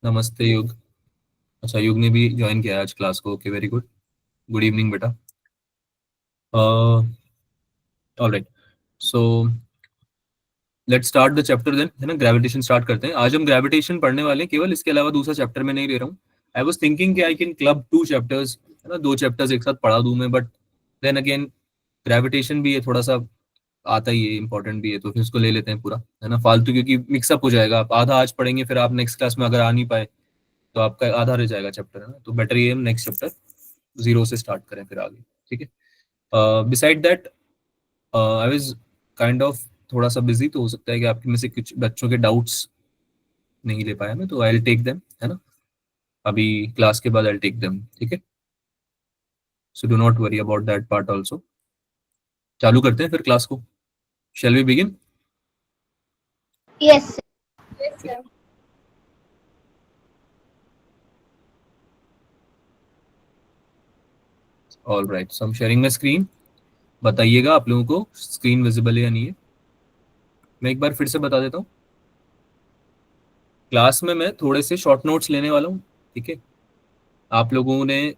नमस्ते युग। अच्छा, युग ने भी ज्वाइन किया है आज क्लास को। Okay, very good. Good evening बेटा। Alright, so let's start the chapter then, है ना। ग्रेविटेशन स्टार्ट करते हैं। आज हम ग्रेविटेशन पढ़ने वाले हैं केवल, इसके अलावा दूसरा चैप्टर में नहीं ले रहा हूँ। आई वाज थिंकिंग कि I can club two chapters, है ना, दो चैप्टर्स एक साथ पढ़ा दूं मैं, बट देन अगेन ग्रेविटेशन भी है थोड़ा सा, आता ही है, इंपॉर्टेंट भी है, तो फिर उसको ले लेते हैं पूरा, है ना, फालतू, क्योंकि मिक्सअप हो जाएगा। आप आधा आज पढ़ेंगे, फिर आप नेक्स्ट क्लास में अगर आ नहीं पाए तो आपका आधा रह जाएगा चैप्टर, है ना। तो बेटर ये हम नेक्स्ट चैप्टर जीरो से स्टार्ट करें फिर आगे, ठीक है। Beside that I was kind of थोड़ा सा बिजी, तो हो सकता है कि आपके में से कुछ बच्चों के डाउट्स नहीं ले पाया मैं, तो आई विल टेक देम, है ना। अभी क्लास के बाद आई विल टेक देम, ठीक है। So do not worry about that part also. चालू करते हैं फिर क्लास को। Shall we begin? Yes, all right, so I am sharing my screen. बताइएगा आप लोगों को स्क्रीन विजिबल है या नहीं है। मैं एक बार फिर से बता देता हूँ, क्लास में मैं थोड़े से शॉर्ट नोट्स लेने वाला हूँ, ठीक है। आप लोगों ने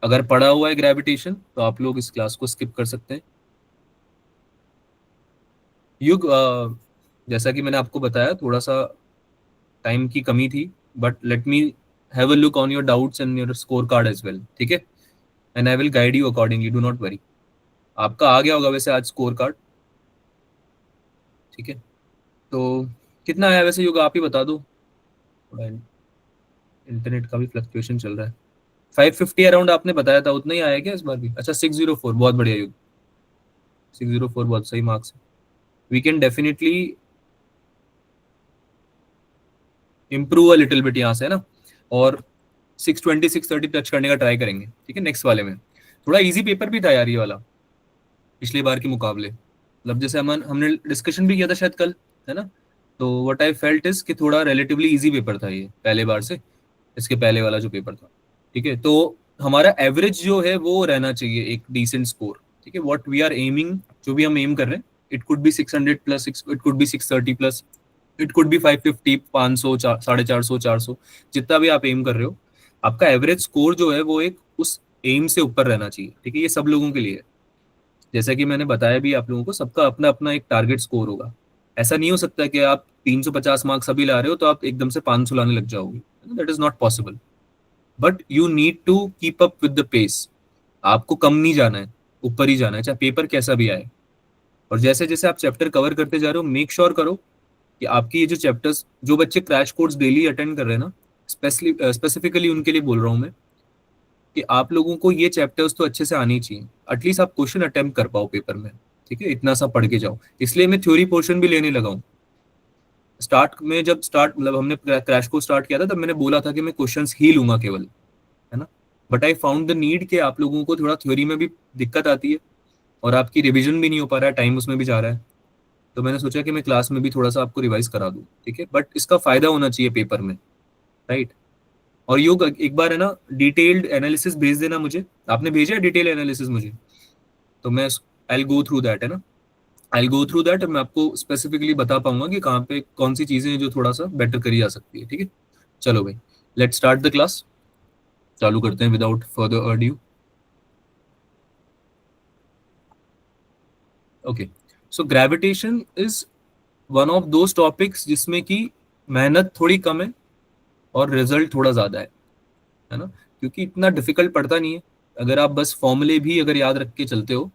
अगर पढ़ा हुआ है ग्रेविटेशन तो आप लोग इस क्लास को स्किप कर सकते हैं। युग, जैसा कि मैंने आपको बताया, थोड़ा सा टाइम की कमी थी, but let me have a look on your doubts and your score card as well, ठीक है। And I will guide you accordingly, do not worry. आपका आ गया होगा वैसे आज स्कोर कार्ड, ठीक है। तो कितना आया वैसे युग, आप ही बता दो, थोड़ा इंटरनेट का भी फ्लक्चुएशन चल रहा है। 550 अराउंड आपने बताया था, उतना ही आया क्या इस बार भी? अच्छा, 604, बहुत बढ़िया युग, 604 बहुत सही मार्क्स है। We can definitely improve a little bit यहाँ से, है ना। और 620 630 टच करने का ट्राई करेंगे, ठीक है, नेक्स्ट वाले में। थोड़ा इजी पेपर भी था यार ये वाला, पिछली बार के मुकाबले। मतलब जैसे हमने डिस्कशन भी किया था शायद कल, है ना। तो व्हाट आई फेल्ट इज कि थोड़ा रिलेटिवली इजी पेपर था ये पहले बार से, इसके पहले वाला जो पेपर था, ठीक है। तो हमारा एवरेज जो है वो रहना चाहिए एक डिसेंट स्कोर, ठीक है। व्हाट वी आर एमिंग, जो भी हम एम कर रहे हैं, it could be 600 plus, it could be 630 plus, it could be 550, 500, 450, 400, जितना भी आप एम कर रहे हो, आपका एवरेज स्कोर जो है वो एक उस एम से ऊपर रहना चाहिए, ठीक है। ये सब लोगों के लिए है। जैसा कि मैंने बताया भी आप लोगों को, सबका अपना अपना एक टारगेट स्कोर होगा। ऐसा नहीं हो सकता कि आप 350 मार्क्स अभी ला रहे हो तो आप एकदम से 500 लाने लग जाओगे, that is not possible. But you need to keep up with the pace. आपको कम नहीं जाना है, ऊपर ही जाना है, चाहे पेपर कैसा भी आए। और जैसे जैसे आप चैप्टर कवर करते जा रहे हो, मेक श्योर करो कि आपकी ये जो चैप्टर्स, जो बच्चे क्रैश कोर्स डेली अटेंड कर रहे हैं ना, स्पेसिफिकली उनके लिए बोल रहा हूँ मैं, कि आप लोगों को ये चैप्टर्स तो अच्छे से आने ही चाहिए। एटलीस्ट आप क्वेश्चन अटेम्प्ट कर पाओ पेपर में, ठीक है, इतना सा पढ़ के जाओ। इसलिए मैं थ्योरी पोर्शन भी लेने लगा हूँ। स्टार्ट में जब स्टार्ट मतलब हमने क्रैश को स्टार्ट किया था, तब मैंने बोला था कि मैं क्वेश्चंस ही लूंगा केवल, है ना। But I found the need कि आप लोगों को थोड़ा थ्योरी में भी दिक्कत आती है और आपकी रिवीजन भी नहीं हो पा रहा है, टाइम उसमें भी जा रहा है। तो मैंने सोचा कि मैं क्लास में भी थोड़ा सा आपको रिवाइज करा दूं, ठीक है। बट इसका फायदा होना चाहिए पेपर में, राइट। और योग एक बार, है ना, डिटेल्ड एनालिसिस भेज देना मुझे। आपने भेजा है डिटेल एनालिसिस मुझे? तो मैं आई गो थ्रू दैट, है ना। आई गो थ्रू दैट, मैं आपको स्पेसिफिकली बता पाऊंगा कि कहाँ पे कौन सी चीजें हैं जो थोड़ा सा बेटर करी जा सकती है, ठीक है। चलो भाई, लेट्स स्टार्ट द क्लास। चालू करते हैं without further adieu. Okay, so gravitation is one of those topics जिसमें कि मेहनत थोड़ी कम है और रिजल्ट थोड़ा ज्यादा है ना। क्योंकि इतना डिफिकल्ट पड़ता नहीं है। अगर आप बस फॉर्मूले भी अगर याद रख के चलते हो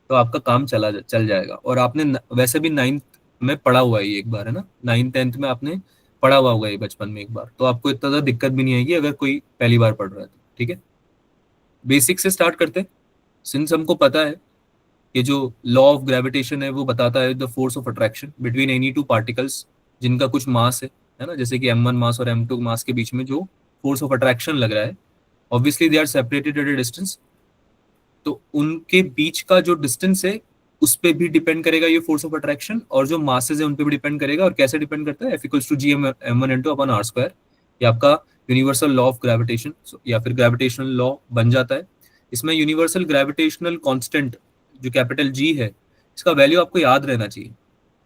तो आपका काम चल जाएगा। और आपने वैसे भी नाइन्थ में पढ़ा हुआ है ये एक बार, है ना, 9th 10th में आपने पढ़ा हुआ होगा ये बचपन में एक बार, तो आपको इतना ज़्यादा दिक्कत भी नहीं आएगी अगर कोई पहली बार पढ़ रहा है तो, ठीक है। बेसिक से स्टार्ट करते हैं। सिंस हमको पता है ये जो लॉ ऑफ ग्रेविटेशन है वो बताता है the force of attraction between any two particles जिनका कुछ मास है ना, जैसे कि m1 मास और m2 मास के बीच में जो फोर्स ऑफ अट्रैक्शन लग रहा है, obviously they are separated at a distance. तो उनके बीच का जो डिस्टेंस है उस पर भी डिपेंड करेगा ये फोर्स ऑफ अट्रैक्शन, और जो मासेज है उन पर भी डिपेंड करेगा। और कैसे डिपेंड करता है? F=g m1 m2/r²। ये आपका यूनिवर्सल लॉ ऑफ ग्रेविटेशन या फिर ग्रेविटेशनल लॉ बन जाता है। इसमें यूनिवर्सल ग्रेविटेशनल कांस्टेंट जो कैपिटल जी है, इसका वैल्यू आपको याद रहना चाहिए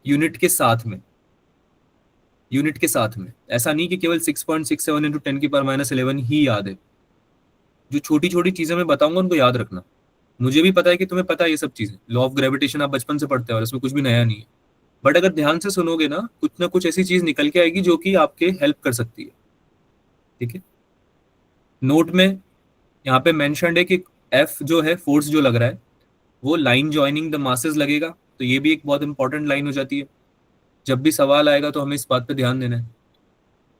यूनिट के साथ में। यूनिट के साथ में। ऐसा नहीं कि केवल 6.67 इंटू 10⁻11 ही याद है। जो छोटी छोटी चीजें मैं बताऊंगा उनको याद रखना। मुझे भी पता है कि तुम्हें पता है ये सब चीजें, लॉ ऑफ ग्रेविटेशन आप बचपन से पढ़ते हो और इसमें कुछ भी नया नहीं है। बट अगर ध्यान से सुनोगे ना कुछ ऐसी चीज निकल के आएगी जो कि आपके हेल्प कर सकती है। ठीक है, नोट में यहाँ पे मेंशन्ड है कि एफ जो है, फोर्स जो लग रहा है, वो लाइन ज्वाइनिंग द मासेस लगेगा। तो ये भी एक बहुत इंपॉर्टेंट लाइन हो जाती है। जब भी सवाल आएगा तो हमें इस बात पे ध्यान देना है।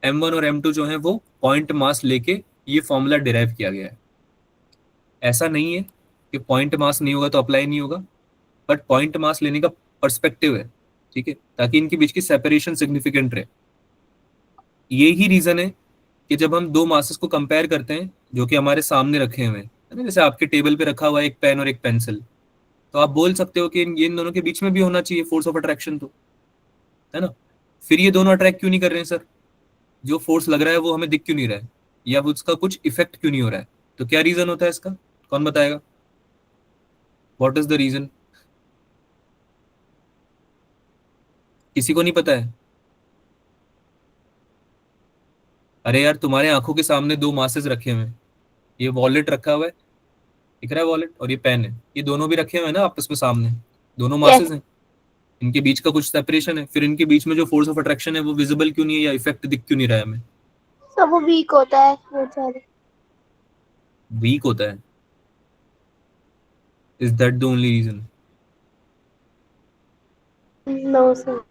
M1 और M2 जो है वो पॉइंट मास लेके ये फॉर्मूला डिराइव किया गया है। ऐसा नहीं है कि पॉइंट मास नहीं होगा तो अप्लाई नहीं होगा, बट पॉइंट मास लेने का पर्सपेक्टिव है। ठीक है, ताकि इनके बीच की सेपरेशन सिग्निफिकेंट रहे। ये ही रीजन है कि जब हम दो मासेस को कंपेयर करते हैं जो कि हमारे सामने रखे हुए हैं, है ना, जैसे आपके टेबल पे रखा हुआ है एक पेन और एक पेंसिल, तो आप बोल सकते हो कि इन दोनों के बीच में भी होना चाहिए फोर्स ऑफ अट्रैक्शन, तो है ना। फिर ये दोनों अट्रैक्ट क्यों नहीं कर रहे हैं सर? जो फोर्स लग रहा है वो हमें दिख क्यों नहीं रहा है, या उसका कुछ इफेक्ट क्यों नहीं हो रहा है? तो क्या रीजन होता है इसका? कौन बताएगा? What is the reason? किसी को नहीं पता है? अरे यार, तुम्हारे आंखों के सामने दो मासेस रखे हुए हैं। ये वॉलेट रखा हुआ है, दिख रहा है वॉलेट, और ये पेन है, ये दोनों भी रखे हुए हैं ना आपस में सामने। दोनों यस। मासेस हैं, इनके बीच का कुछ सेपरेशन है। फिर इनके बीच में जो फोर्स ऑफ अट्रैक्शन है वो विजिबल क्यों नहीं है, या इफेक्ट दिख क्यों नहीं रहा है हमें? सब वो वीक होता है बहुत ज्यादा। वीक होता है। Is that the only reason? No sir.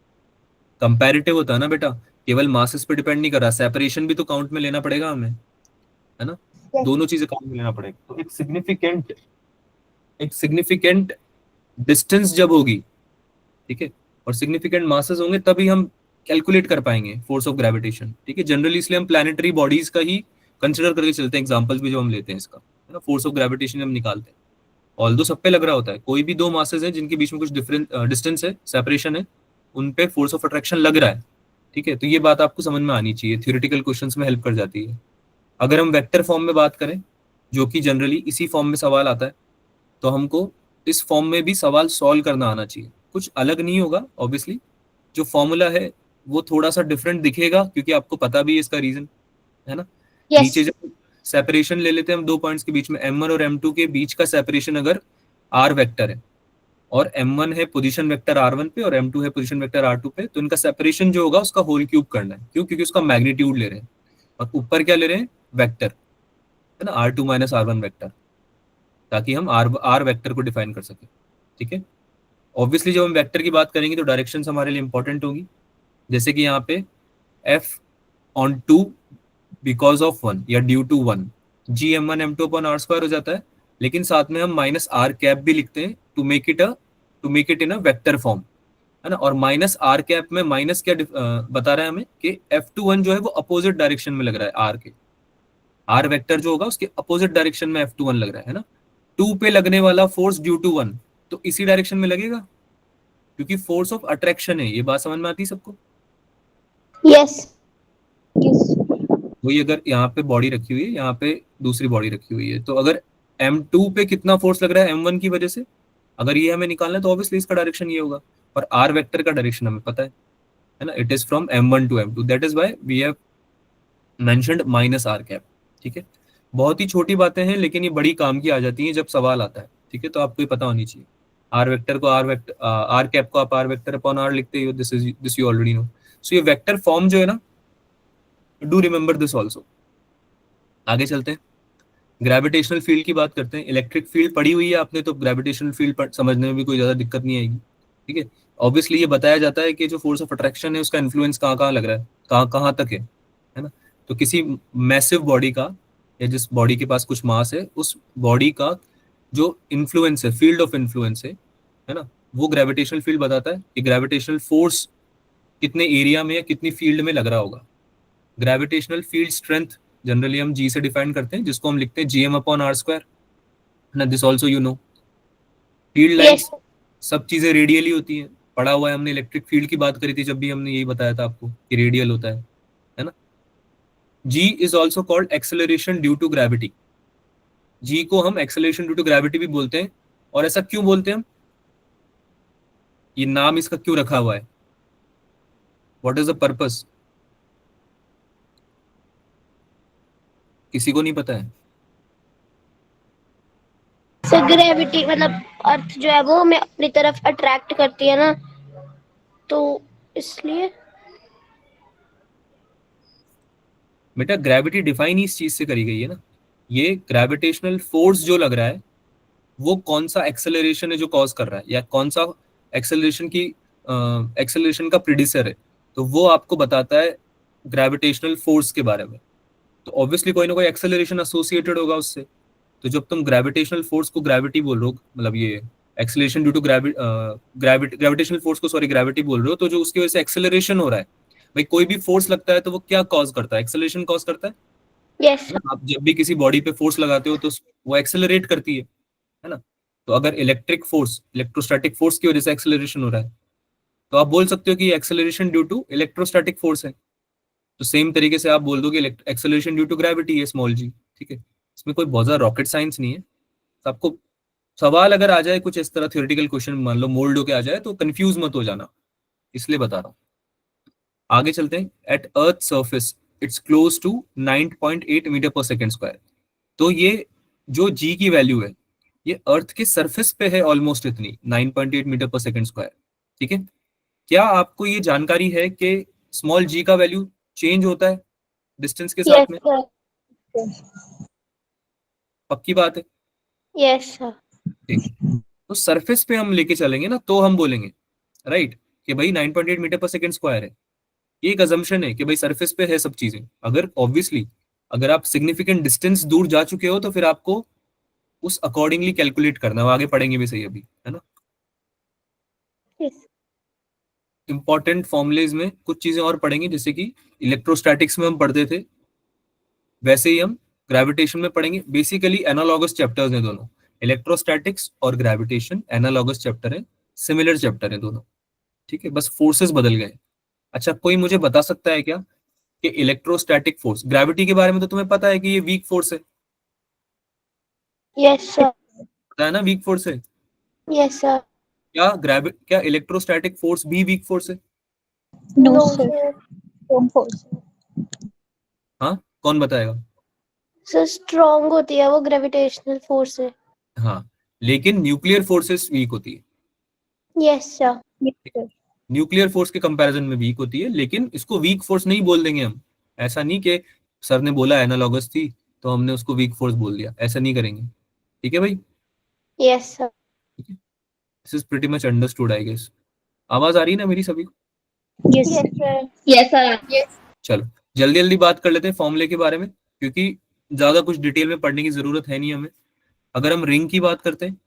Comparative होता है ना बेटा, केवल मासेस पे डिपेंड नहीं कर रहा, सेपरेशन भी तो काउंट में लेना पड़ेगा हमें, है ना। यस। दोनों चीजें काउंट में लेना पड़ेगा। तो एक सिग्निफिकेंट डिस्टेंस जब होगी, ठीक है, और सिग्निफिकेंट मासेस होंगे, तभी हम कैलकुलेट कर पाएंगे फोर्स ऑफ ग्रेविटेशन। ठीक है, जनरली इसलिए हम प्लैनेटरी बॉडीज का ही कंसिडर करके चलते हैं। एग्जांपल्स भी जो हम लेते हैं इसका, है ना, फोर्स ऑफ ग्रेविटेशन हम निकालते हैं। ऑल्दो सब पे लग रहा होता है, कोई भी दो मासेस हैं जिनके बीच में कुछ डिफरेंट डिस्टेंस है, सेपरेशन है, उन पे फोर्स ऑफ अट्रैक्शन लग रहा है। ठीक है, तो ये बात आपको समझ में आनी चाहिए, थ्योरेटिकल क्वेश्चंस में हेल्प कर जाती है। अगर हम वेक्टर फॉर्म में बात करें, जो कि जनरली इसी फॉर्म में सवाल आता है, तो हमको इस फॉर्म में भी सवाल सॉल्व करना आना चाहिए। कुछ अलग नहीं होगा ऑब्वियसली, जो फॉर्मूला है वो थोड़ा सा डिफरेंट दिखेगा क्योंकि आपको पता भी है इसका रीजन, है ना। यस। नीचे जब सेपरेशन ले लेते हैं हम दो पॉइंट्स के बीच में, M1 और M2 के बीच का सेपरेशन अगर R वेक्टर है, और M1 है पोजीशन वेक्टर R1 पे और M2 है पोजीशन वेक्टर R2 पे, तो इनका सेपरेशन जो होगा उसका होल क्यूब करना है। क्यों? क्योंकि उसका मैग्नीट्यूड ले रहे हैं, और ऊपर क्या ले रहे हैं? वेक्टर, है ना, R2 माइनस R1 वेक्टर, ताकि हम आर वेक्टर को डिफाइन कर सके। ठीक है, ऑब्वियसली जब हम वेक्टर की बात करेंगे तो डायरेक्शन हमारे लिए इंपॉर्टेंट होगी। जैसे कि यहाँ पे F on two because of one या due to one, GM1 M2 upon R square हो जाता है। लेकिन साथ में हम माइनस आर कैप भी लिखते हैं to make it in a vector form, है ना। और माइनस आर कैप में माइनस क्या बता रहा है हमें कि F21 जो है वो अपोजिट डायरेक्शन में लग रहा है आर के। आर वेक्टर जो होगा उसके अपोजिट डायरेक्शन में F21 लग रहा है ना। टू पे लगने वाला फोर्स ड्यू टू वन, तो इसी डायरेक्शन में लगेगा, क्योंकि फोर्स ऑफ अट्रैक्शन है। ये बात समझ में आती है सबको? यस। यस। वही, अगर यहाँ पे बॉडी रखी हुई है, यहाँ पे दूसरी बॉडी रखी हुई है, तो अगर M2 पे कितना फोर्स लग रहा है M1 की वजह से, अगर ये हमें निकालना है तो ऑब्वियसली इसका डायरेक्शन ये होगा। और आर वेक्टर का डायरेक्शन हमें पता है ना, it is from M1 to M2, that is why we have mentioned minus R cap. ठीक है, बहुत ही छोटी बातें हैं लेकिन ये बड़ी काम की आ जाती हैं जब सवाल आता है। ठीक है, तो आपको ये पता होनी चाहिए। आर वेक्टर को आर कैप को आप आर वेक्टर अपॉन आर लिखते हो, दिस यू ऑलरेडी नो। सो ये वेक्टर फॉर्म जो है ना, डू रिमेंबर दिस ऑल्सो। आगे चलते हैं, ग्रेविटेशनल फील्ड की बात करते हैं। इलेक्ट्रिक फील्ड पढ़ी हुई है आपने, तो ग्रेविटेशनल फील्ड समझने में भी कोई ज्यादा दिक्कत नहीं आएगी। ठीक है, ऑब्वियसली ये बताया जाता है कि जो फोर्स ऑफ अट्रैक्शन है उसका इन्फ्लुएंस कहाँ कहाँ लग रहा है, कहाँ कहाँ तक है ना। तो किसी मैसिव बॉडी का, या जिस बॉडी के पास कुछ मास है, उस बॉडी का जो इन्फ्लुएंस है, फील्ड ऑफ इन्फ्लुएंस है ना, वो ग्रेविटेशनल फील्ड बताता है कि ग्रेविटेशनल फोर्स कितने एरिया में या कितनी फील्ड में लग रहा होगा। ग्रेविटेशनल फील्ड स्ट्रेंथ जनरली हम जी से डिफाइन करते हैं, जिसको हम लिखते हैं GM अपॉन आर स्क्वायर, है ना। This also you know. Field yes. Lines, सब चीजें रेडियली होती हैं, पढ़ा हुआ है हमने। इलेक्ट्रिक फील्ड की बात करी थी जब भी, हमने यही बताया था आपको कि रेडियल होता है ना। G is also called acceleration due to gravity. G को हम एक्सेलरेशन ड्यू टू ग्रेविटी भी बोलते हैं। और ऐसा क्यों बोलते हैं हम? ये नाम इसका क्यों रखा हुआ है? What is the purpose? किसी को नहीं पता है? सर ग्रेविटी मतलब अर्थ जो है वो हमें अपनी तरफ अट्रैक्ट करती है ना, तो इसलिए। बेटा ग्रेविटी डिफाइन ही इस चीज से करी गई है ना। ये ग्रेविटेशनल फोर्स जो लग रहा है वो कौन सा एक्सेलरेशन है जो कॉज कर रहा है, या कौन सा एक्सेलरेशन की एक्सेलरेशन का प्रिडिसर है, तो वो आपको बताता है ग्रेविटेशनल फोर्स के बारे में। तो ऑब्वियसली कोई ना कोई एक्सेलरेशन एसोसिएटेड होगा उससे। तो जब तुम ग्रेविटेशनल फोर्स को ग्रेविटी बोल रहे हो, मतलब ये acceleration due to gravitational force को सॉरी ग्रेविटी बोल रहे हो, तो जो उसकी वजह से एक्सेलरेशन हो रहा है, भाई कोई भी फोर्स लगता है तो वो क्या कॉज करता है? एक्सेलरेशन कॉज करता है। यस है ना? आप जब भी किसी बॉडी पे फोर्स लगाते हो तो वो एक्सेलरेट करती है ना? तो अगर इलेक्ट्रिक फोर्स इलेक्ट्रोस्टैटिक फोर्स की वजह से एक्सेलरेशन हो रहा है, तो आप बोल सकते हो कि acceleration due to electrostatic force है। तो सेम तरीके से आप बोल दो कि एक्सेलरेशन ड्यू टू ग्रेविटी है, स्मॉल जी। ठीक है, इसमें कोई बहुत ज्यादा रॉकेट साइंस नहीं है। तो आपको सवाल अगर आ जाए कुछ इस तरह थ्योरेटिकल क्वेश्चन मान लो मोल्ड होके आ जाए तो कंफ्यूज मत हो जाना, इसलिए बता रहा हूँ। आगे चलते हैं। At earth surface it's close to 9.8 metre per second square. तो ये जो जी की वैल्यू है ये अर्थ के सरफेस पे है ऑलमोस्ट इतनी 9.8 मीटर पर सेकेंड स्क्वायर। ठीक है, क्या आपको ये जानकारी है कि स्मॉल जी का वैल्यू चेंज होता है डिस्टेंस के साथ यस में? सर। पक्की बात है? Yes sir. ठीक, तो सरफेस पे हम लेके चलेंगे ना तो हम बोलेंगे राइट कि भाई 9.8 मीटर पर सेकेंड स्क्वायर है। ये एक अजम्पशन है कि भाई सरफेस पे है सब चीजें। अगर ऑब्वियसली अगर आप सिग्निफिकेंट डिस्टेंस दूर जा चुके हो तो फिर आपको उस अकॉर्डिंगली कैलकुलेट करना, वो आगे पढ़ेंगे भी सही अभी, है ना? यस इंपॉर्टेंट फॉर्मुलेज में कुछ चीजें और पढ़ेंगे, जैसे कि इलेक्ट्रोस्टैटिक्स में हम पढ़ते थे वैसे ही हम ग्रेविटेशन में पढ़ेंगे। बेसिकली एनालॉगस चैप्टर्स हैं दोनों, इलेक्ट्रोस्टैटिक्स और ग्रेविटेशन एनालॉगस चैप्टर है, सिमिलर चैप्टर है दोनों। ठीक है, बस फोर्सेस बदल गए। अच्छा, कोई मुझे बता सकता है क्या कि इलेक्ट्रोस्टैटिक फोर्स, ग्रेविटी के बारे में तो तुम्हें पता है कि ये वीक फोर्स है, यस सर। पता है ना वीक फोर्स है। Yes sir. क्या इलेक्ट्रोस्टैटिक फोर्स भी वीक फोर्स है? No no sir. Sir, strong force. हाँ, कौन बताएगा? सर स्ट्रॉन्ग होती है वो, ग्रेविटेशनल फोर्स है। हाँ, लेकिन न्यूक्लियर फोर्सेस वीक होती है। Yes sir. Yes sir. Nuclear force के कंपैरिजन में वीक होती है, लेकिन इसको वीक फोर्स नहीं बोल देंगे हम। ऐसा नहीं कि सर ने बोला एनालॉगस थी तो हमने उसको वीक फोर्स बोल दिया, ऐसा नहीं करेंगे। ठीक है भाई? Yes sir. This is pretty much understood I guess. आवाज आ रही है ना मेरी सभी को? Yes yes sir. Yes sir. चलो जल्दी जल्दी बात कर लेते हैं फॉर्मूले के बारे में, क्योंकि ज्यादा कुछ डिटेल में पढ़ने की जरूरत है नहीं हमें। अगर हम रिंग की बात करते हैं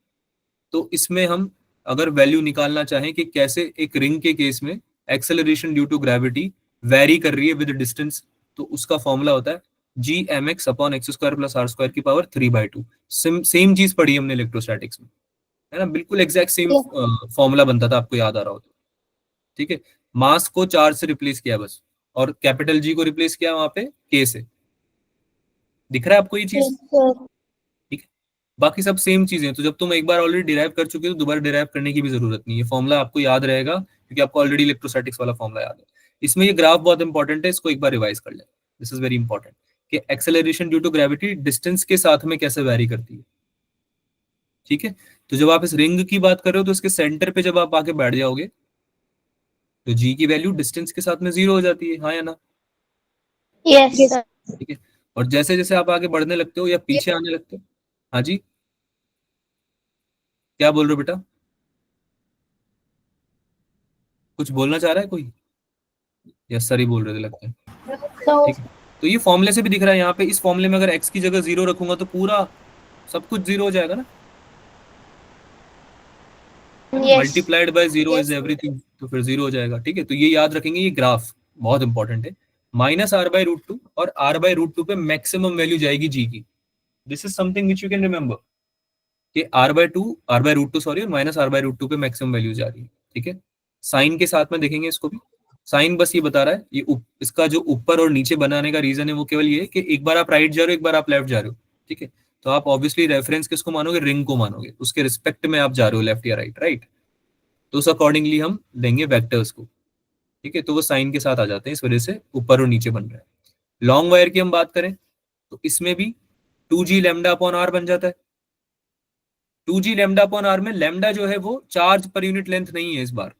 तो इसमें हम अगर वैल्यू निकालना चाहें कि कैसे एक रिंग के केस में acceleration due to gravity vary कर रही है विद डिस्टेंस, तो उसका फॉर्मूला होता है G M X upon X square plus R square की पावर 3/2। सेम चीज पढ़ी हमने इलेक्ट्रोस्टैटिक्स में, है ना? बिल्कुल एग्जैक्ट सेम फॉर्मूला बनता था, आपको याद आ रहा हो तो। ठीक है, मास को चार्ज से रिप्लेस किया बस, और कैपिटल जी को रिप्लेस किया वहां पे के से। दिख रहा है आपको ये चीज? Yes sir. ठीक है, बाकी सब सेम चीजें। तो जब तुम एक बार ऑलरेडी डिराइव कर चुके हो तो दोबारा डिराइव करने की भी जरूरत नहीं है, फॉर्मूला आपको याद रहेगा क्योंकि आपको ऑलरेडी इलेक्ट्रोस्टैटिक्स वाला फॉर्मूला याद है। इसमें ये ग्राफ बहुत इंपॉर्टेंट है, इसको एक बार रिवाइज कर ले, दिस इज वेरी इंपॉर्टेंट कि acceleration due to gravity distance के साथ में कैसे वैरी करती है। ठीक है, तो जब आप इस रिंग की बात कर रहे हो तो इसके सेंटर पे जब आप आके बैठ जाओगे तो जी की वैल्यू डिस्टेंस के साथ में 0 हो जाती है, हाँ या ना? Yes yes sir. ठीक है, और जैसे जैसे आप आगे बढ़ने लगते हो या पीछे आने लगते हो, हाँ जी क्या बोल रहे हो बेटा? कुछ बोलना चाह रहा है कोई? यस सर ही बोल रहे थे लगता है। नो। ठीक है, तो ये फॉर्मूले से भी दिख रहा है यहाँ पे, इस फॉर्मूले में अगर x की जगह 0 रखूंगा तो पूरा सब कुछ 0 हो जाएगा ना, है ना? Yes. Multiplied by 0 is yes. Everything, तो फिर 0 हो जाएगा। ठीक है, तो ये याद रखेंगे, ये ग्राफ बहुत इंपॉर्टेंट है। -r/√2 और r/√2 पे मैक्सिमम वैल्यू जाएगी जी की। This is something which you can remember कि r/√2 सॉरी, और -r/√2 पे मैक्सिमम वैल्यू जा रही है। ठीक है, साइन के साथ में देखेंगे इसको भी। साइन बस ये बता रहा है, ये इसका जो ऊपर और नीचे बनाने का रीजन है वो केवल ये है कि एक बार आप राइट जा रहे हो, एक बार आप लेफ्ट जा रहे हो। ठीक है, तो आप ऑब्वियसली रेफरेंस किसको मानोगे? रिंग को मानोगे, उसके रिस्पेक्ट में आप जा रहे हो लेफ्ट या राइट, राइट? तो उस अकॉर्डिंगली हम देंगे वेक्टर्स को। ठीक है, तो वो साइन के साथ आ जाते हैं, इस वजह से ऊपर और नीचे बन रहा है। लॉन्ग वायर की हम बात करें तो इसमें भी 2g लैम्डा अपॉन आर बन जाता है। 2g लैम्डा अपॉन आर में लैम्डा जो है वो चार्ज पर यूनिट लेंथ नहीं है, इस बार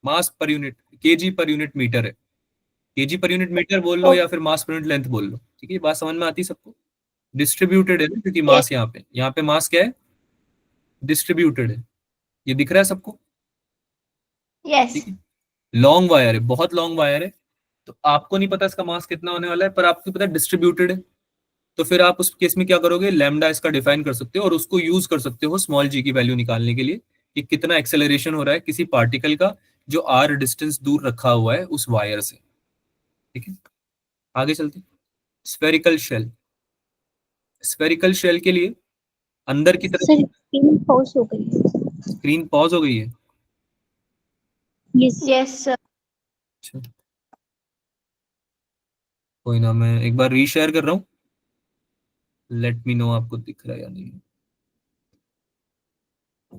mass per unit, KG per unit meter है। केजी पर यूनिट मीटर बोल लो या फिर मास पर यूनिट लेंथ बोल लो, ठीक है, ये बात समझ में आती है सबको। डिस्ट्रीब्यूटेड है ना, क्योंकि मास यहाँ पे मास क्या है, डिस्ट्रीब्यूटेड है, ये दिख रहा है सबको, यस ठीक है। लॉन्ग वायर है, बहुत लॉन्ग वायर है, तो आपको नहीं पता इसका मास कितना होने वाला है, पर आपको पता है डिस्ट्रीब्यूटेड है। तो फिर आप उस केस में क्या करोगे, लैम्डा इसका डिफाइन कर सकते हो और उसको यूज कर सकते हो स्मॉल जी की वैल्यू निकालने के लिए कि कितना एक्सेलरेशन हो रहा है किसी पार्टिकल का जो आर डिस्टेंस दूर रखा हुआ है उस वायर से, ठीक है। आगे चलते, स्फेरिकल शेल। स्फेरिकल शेल के लिए अंदर की तरफ, सर स्क्रीन पॉज हो गई है। स्क्रीन पॉज हो गई है, यस यस सर। अच्छा कोई ना, मैं एक बार रीशेयर कर रहा हूँ, लेट मी नो आपको दिख रहा है या नहीं।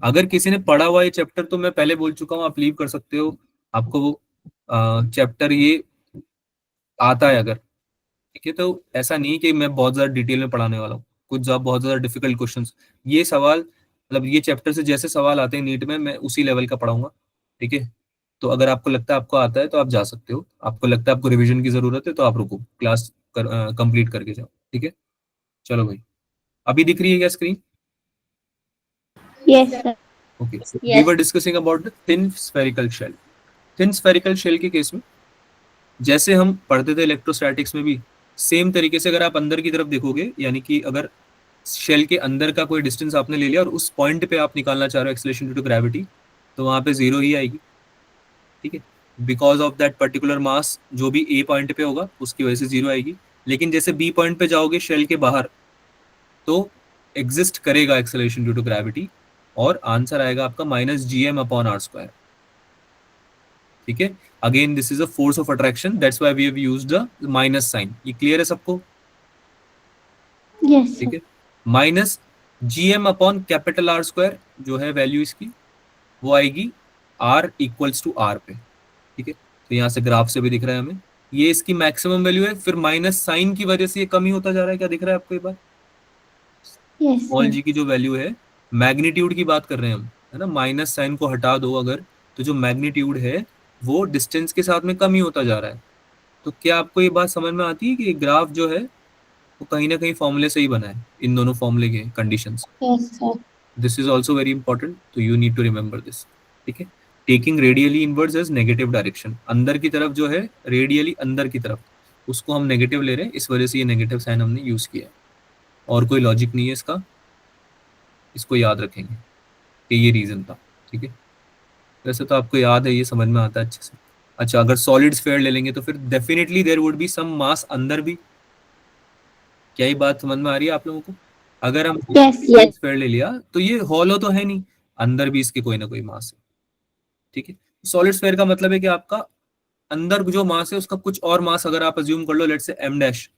अगर किसी ने पढ़ा हुआ ये चैप्टर तो मैं पहले बोल चुका हूँ, आप लीव कर सकते हो, आपको वो चैप्टर ये आता है अगर, ठीक है। तो ऐसा नहीं कि मैं बहुत ज्यादा डिटेल में पढ़ाने वाला हूँ, बहुत ज्यादा डिफिकल्ट क्वेश्चंस, ये सवाल मतलब ये चैप्टर से जैसे सवाल आते हैं नीट में मैं उसी लेवल का पढ़ाऊंगा, ठीक है। तो अगर आपको लगता है आपको आता है तो आप जा सकते हो, आपको लगता है आपको रिवीजन की जरूरत है तो आप रुको, क्लास कंप्लीट करके जाओ, ठीक है। चलो भाई, अभी दिख रही है क्या screen? Yes sir. Okay, we were discussing about the thin spherical shell. Thin spherical shell के केस में जैसे हम पढ़ते थे इलेक्ट्रोस्टैटिक्स में भी, सेम तरीके से अगर आप अंदर की तरफ देखोगे, यानी कि अगर शेल के अंदर का कोई डिस्टेंस आपने ले लिया और उस पॉइंट पे आप निकालना चाह रहे हो एक्सेलरेशन ड्यू टू ग्रेविटी, तो वहां पे जीरो ही आएगी, ठीक है। बिकॉज ऑफ दैट पर्टिकुलर मास जो भी ए पॉइंट पे होगा उसकी वजह से जीरो आएगी। लेकिन जैसे बी पॉइंट पे जाओगे शेल के बाहर, तो एग्जिस्ट करेगा एक्सेलरेशन ड्यू टू ग्रेविटी, और आंसर आएगा आपका -gm/r², ठीक है। Again this is a force of attraction, that's why we have used the minus sign. ये क्लियर है सबको? यस ठीक है। -gm/R² जो है वैल्यू इसकी, वो आएगी r इक्वल्स टू r पे, ठीक है। तो यहाँ से ग्राफ से भी दिख रहा है हमें, ये इसकी मैक्सिमम वैल्यू है, फिर माइनस साइन की वजह से ये कम ही होता जा रहा है, क्या दिख रहा है आपको ये बात? यस स्मॉल जी की जो वैल्यू है, मैग्नीट्यूड की बात कर रहे हैं हम, है ना, माइनस साइन को हटा दो अगर, तो जो मैग्नीट्यूड है वो डिस्टेंस के साथ में कम ही होता जा रहा है। तो क्या आपको ये बात समझ में आती है कि ग्राफ जो है वो कहीं ना कहीं फॉर्मूले से ही बना है, इन दोनों फॉर्मूले के conditions. Yes sir. This is also very important, तो you need to remember this, ठीक है। Taking radially inwards as negative direction, अंदर की तरफ जो है रेडियली अंदर की तरफ, उसको हम नेगेटिव ले रहे हैं, इस वजह से ये नेगेटिव साइन हमने यूज किया है, और कोई लॉजिक नहीं है इसका, इसको याद रखेंगे कि ये रीजन था, ठीक है। वैसे तो आपको याद है, ये समझ में आता है अच्छे से। अच्छा, अगर सॉलिड स्फीयर ले लेंगे तो फिर definitely there would be some mass अंदर भी। क्या ये बात समझ में आ रही है आप लोगों को? अगर हम यस सॉलिड स्फीयर ले लिया तो ये हॉलो तो है नहीं, अंदर भी इसके कोई ना कोई मास है, ठीक है। सॉलिड स्फीयर का मतलब है कि आपका अंदर जो मास है उसका कुछ और मास अगर आप अज्यूम कर लो, लेट्स से m डैश,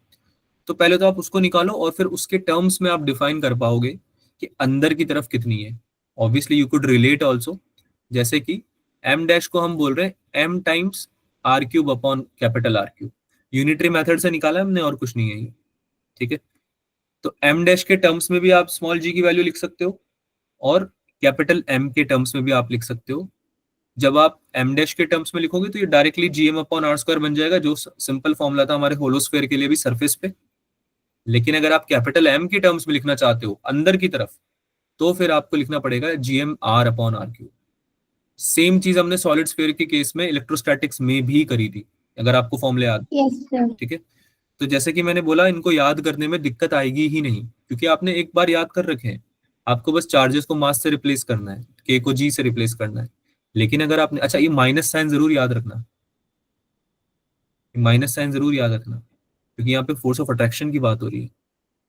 तो पहले तो आप उसको निकालो और फिर उसके टर्म्स में आप डिफाइन कर पाओगे कि अंदर की तरफ कितनी है। Obviously you could relate also, जैसे कि m डैश को हम बोल रहे हैं m times r³ upon capital R³, unitary method से निकाला हमने और कुछ नहीं है ये, ठीक है। तो m डैश के टर्म्स में भी आप स्मॉल g की वैल्यू लिख सकते हो और कैपिटल M के टर्म्स में भी आप लिख सकते हो। जब आप m डैश के टर्म्स में लिखोगे तो ये डायरेक्टली gm/r² बन जाएगा, जो सिंपल फॉर्मूला था हमारे होलोस्फेयर के लिए भी सरफेस पे। लेकिन अगर आप कैपिटल M के टर्म्स में लिखना चाहते हो अंदर की तरफ, तो फिर आपको लिखना पड़ेगा gm/r/r³। सेम चीज हमने सॉलिड स्फीयर के केस में इलेक्ट्रोस्टैटिक्स में भी करी थी, अगर आपको फॉर्मूले याद, यस सर। ठीक है। तो जैसे कि मैंने बोला, इनको याद करने में दिक्कत आएगी ही नहीं, क्योंकि आपने एक बार याद कर रखे हैं। आपको बस चार्जेस को मास से रिप्लेस करना है, के को जी से रिप्लेस करना है। लेकिन अगर आपने, अच्छा ये माइनस साइन जरूर याद रखना, माइनस साइन जरूर याद रखना, क्योंकि यहाँ पे फोर्स ऑफ अट्रैक्शन की बात हो रही है,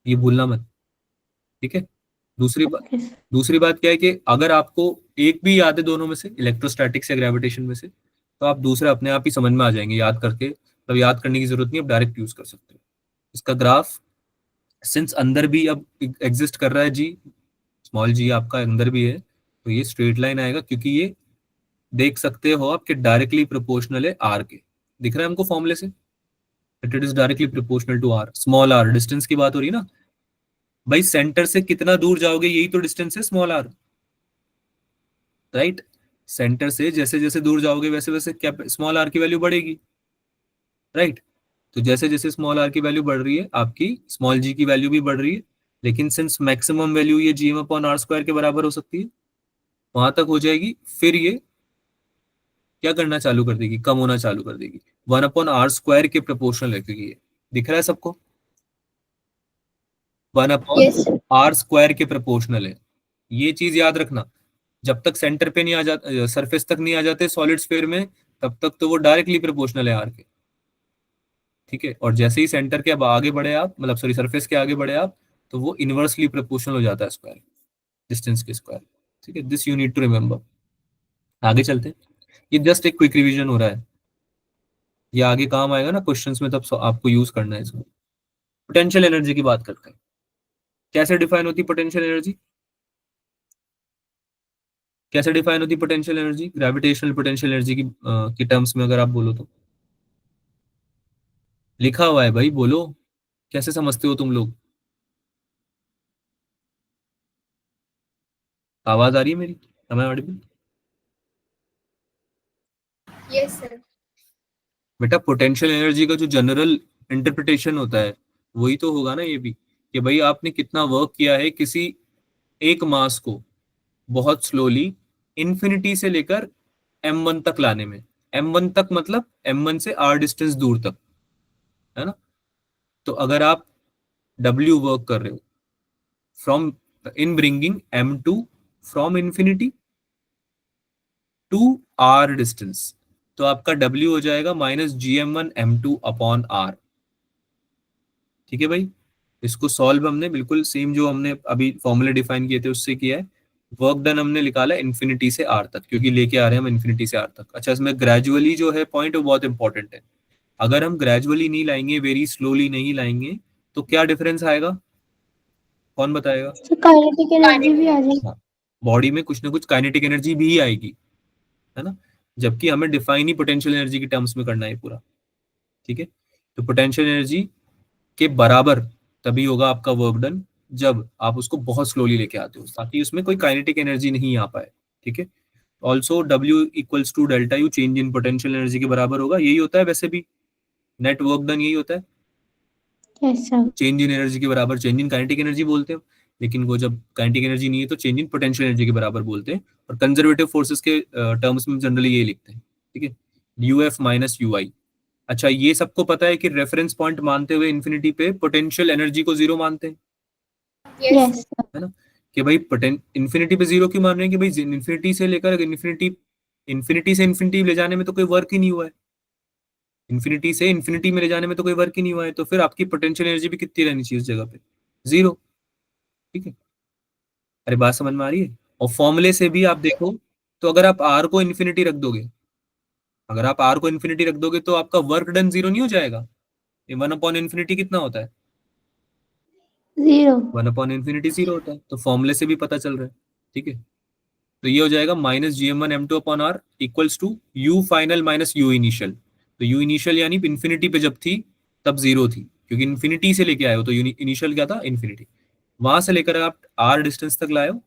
ये भूलना मत, ठीक है। दूसरी बात क्या है कि अगर आपको एक भी याद है दोनों में से, इलेक्ट्रोस्टैटिक्स या ग्रेविटेशन में से, तो आप दूसरे अपने आप ही समझ में आ जाएंगे याद करके, तब याद करने की जरूरत नहीं, आप डायरेक्ट यूज कर सकते हो इसका ग्राफ। सिंस अंदर भी अब एग्जिस्ट कर रहा है जी, स्मॉल जी आपका अंदर भी है, तो ये स्ट्रेट लाइन आएगा, क्योंकि ये देख सकते हो आपके डायरेक्टली प्रोपोर्शनल है आर के, दिख रहा है हमको फॉर्मूले से। that it is directly proportional to r. Small r distance की बात हो रही है ना भाई, सेंटर से कितना दूर जाओगे यही तो डिस्टेंस है स्मॉल r, राइट? सेंटर से जैसे जैसे दूर जाओगे वैसे वैसे क्या स्मॉल r की वैल्यू बढ़ेगी, राइट? तो जैसे जैसे स्मॉल r की वैल्यू बढ़ रही है आपकी स्मॉल g की वैल्यू भी बढ़ रही है, लेकिन सिंस मैक्सिमम वैल्यू ये gm अपॉन r स्क्वायर के बराबर हो सकती है, वहां तक हो जाएगी, फिर ये क्या करना चालू कर देगी, कम होना चालू कर देगी, 1/r² के प्रोपोर्शनल है, क्योंकि ये दिख रहा है सबको, 1/r² के प्रोपोर्शनल है। ये चीज याद रखना, जब तक सेंटर पे नहीं आ जाता, सरफेस तक नहीं आ जाते सॉलिड स्फीयर में, तब तक तो वो डायरेक्टली प्रोपोर्शनल है आर के, ठीक है? और जैसे ही सेंटर के अब आगे बढ़े आप, मतलब सॉरी सरफेस के आगे बढ़े आप, तो वो इनवर्सली प्रोपोर्शनल हो जाता है स्क्वायर, डिस्टेंस के स्क्वायर, ठीक है? This you need to remember. आगे चलते हैं, ये जस्ट एक क्विक रिवीजन हो रहा है, ये आगे काम आएगा ना क्वेश्चंस में, तब आपको यूज करना है इसको। पोटेंशियल एनर्जी की बात करते हैं, कैसे डिफाइन होती पोटेंशियल एनर्जी? कैसे डिफाइन होती potential energy gravitational potential energy की टर्म्स में अगर आप बोलो तो? लिखा हुआ है भाई, बोलो कैसे समझते हो तुम लोग? आवाज आ रही है मेरी? Am I audible? Yes sir. बेटा पोटेंशियल एनर्जी का जो जनरल इंटरप्रिटेशन होता है वही तो होगा ना ये भी, कि भाई आपने कितना वर्क किया है किसी एक मास को बहुत स्लोली इन्फिनिटी से लेकर m1 तक लाने में। m1 तक मतलब m1 से r डिस्टेंस दूर तक, है ना? तो अगर आप w वर्क कर रहे हो from in bringing m2 from infinity to r distance, तो आपका w हो जाएगा -gm1m2/r। ठीक है भाई, इसको सॉल्व हमने बिल्कुल सेम जो हमने अभी फॉर्मूले डिफाइन किए थे उससे किया है। वर्क डन हमने निकाला इन्फिनिटी से आर तक, क्योंकि लेके आ रहे हैं हम इन्फिनिटी से आर तक। अच्छा, इसमें ग्रेजुअली जो है पॉइंट वो बहुत इंपॉर्टेंट है। अगर हम ग्रेजुअली नहीं लाएंगे, वेरी स्लोली नहीं लाएंगे, तो क्या डिफरेंस आएगा, कौन बताएगा? काइनेटिक एनर्जी भी आ जाएगी। बॉडी में कुछ ना कुछ काइनेटिक एनर्जी भी आएगी, है ना? जबकि हमें डिफाइन ही पोटेंशियल एनर्जी के टर्म्स में करना है पूरा, ठीक है? तो पोटेंशियल एनर्जी के बराबर तभी होगा आपका वर्क डन जब आप उसको बहुत स्लोली लेके आते हो, ताकि उसमें कोई काइनेटिक एनर्जी नहीं आ पाए, ठीक है? Also W equals to delta U, change in potential energy के बराबर होगा। यही होता है वैसे भी, नेट वर्क डन यही होता है, yes sir. Change in energy के बराबर। चेंज इन काइनेटिक एनर्जी बोलते हैं, लेकिन वो जब काइनेटिक एनर्जी नहीं है तो चेंज इन पोटेंशियल एनर्जी के बराबर बोलते हैं। और कंजर्वेटिव फोर्सेस के टर्म्स में जनरली यही लिखते हैं, ठीक है? UF minus UI। अच्छा, ये सबको पता है कि रेफरेंस पॉइंट मानते हुए इन्फिनिटी पे पोटेंशियल एनर्जी को जीरो मानते हैं, यस सर। है ना? कि भाई इन्फिनिटी पे जीरो क्यों मान रहे हैं? कि भाई इन्फिनिटी से लेकर इन्फिनिटी से इन्फिनिटी ले जाने में तो कोई वर्क ही नहीं हुआ है, इन्फिनिटी से इन्फिनिटी में ले जाने में तो कोई वर्क ही नहीं हुआ है, तो फिर आपकी पोटेंशियल एनर्जी भी कितनी रहनी चाहिए उस जगह पे? जीरो, ठीक है? अरे बात समझ में आ रही है? और फॉर्मूले से भी आप देखो, तो अगर आप आर को इन्फिनिटी रख दोगे, अगर आप आर को इन्फिनिटी रख दोगे तो आपका वर्क डन जीरो नहीं हो जाएगा? ये 1/इन्फिनिटी कितना होता है? 0। 1/इन्फिनिटी जीरो होता है, तो फॉर्मूले से भी पता चल रहा है, ठीक है? तो ये हो जाएगा -gm1m2/r equals to u final minus u initial. तो u इनिशियल यानी इन्फिनिटी पे जब थी तब जीरो थी, क्योंकि इन्फिनिटी से लेके आए हो, तो इनिशियल क्या था? इन्फिनिटी। वहां से लेकर आप r डिस्टेंस तक लाए हो,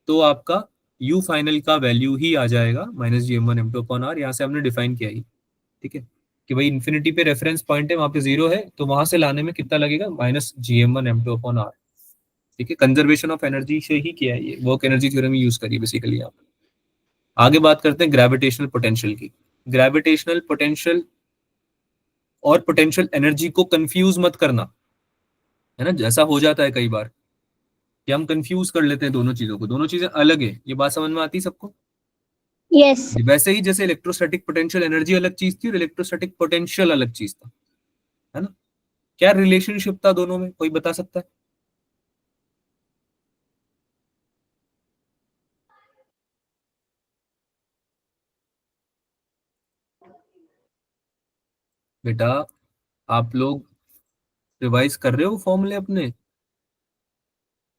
तो आपका u फाइनल का वैल्यू ही आ जाएगा -gm1m2/r। यहाँ से हमने डिफाइन किया ही, ठीक है? कि भाई इन्फिनिटी पे रेफरेंस पॉइंट है, वहां पे जीरो है, तो वहां से लाने में कितना लगेगा? -gm1m2/r, ठीक है? कंजर्वेशन ऑफ एनर्जी से ही किया है ये, वर्क एनर्जी थ्योरम यूज करिए बेसिकली आप। आगे बात करते हैं ग्रेविटेशनल पोटेंशियल की। ग्रेविटेशनल पोटेंशियल और पोटेंशियल एनर्जी को कंफ्यूज मत करना, है ना? जैसा हो जाता है कई बार कि हम कंफ्यूज कर लेते हैं दोनों चीजों को, दोनों चीजें अलग है। ये बात समझ में आती है सबको? यस। वैसे ही जैसे इलेक्ट्रोस्टैटिक पोटेंशियल एनर्जी अलग चीज थी और इलेक्ट्रोस्टैटिक पोटेंशियल अलग चीज था, है ना? क्या रिलेशनशिप था दोनों में, कोई बता सकता है? बेटा आप लोग रिवाइज कर रहे हो फॉर्मूले अपने?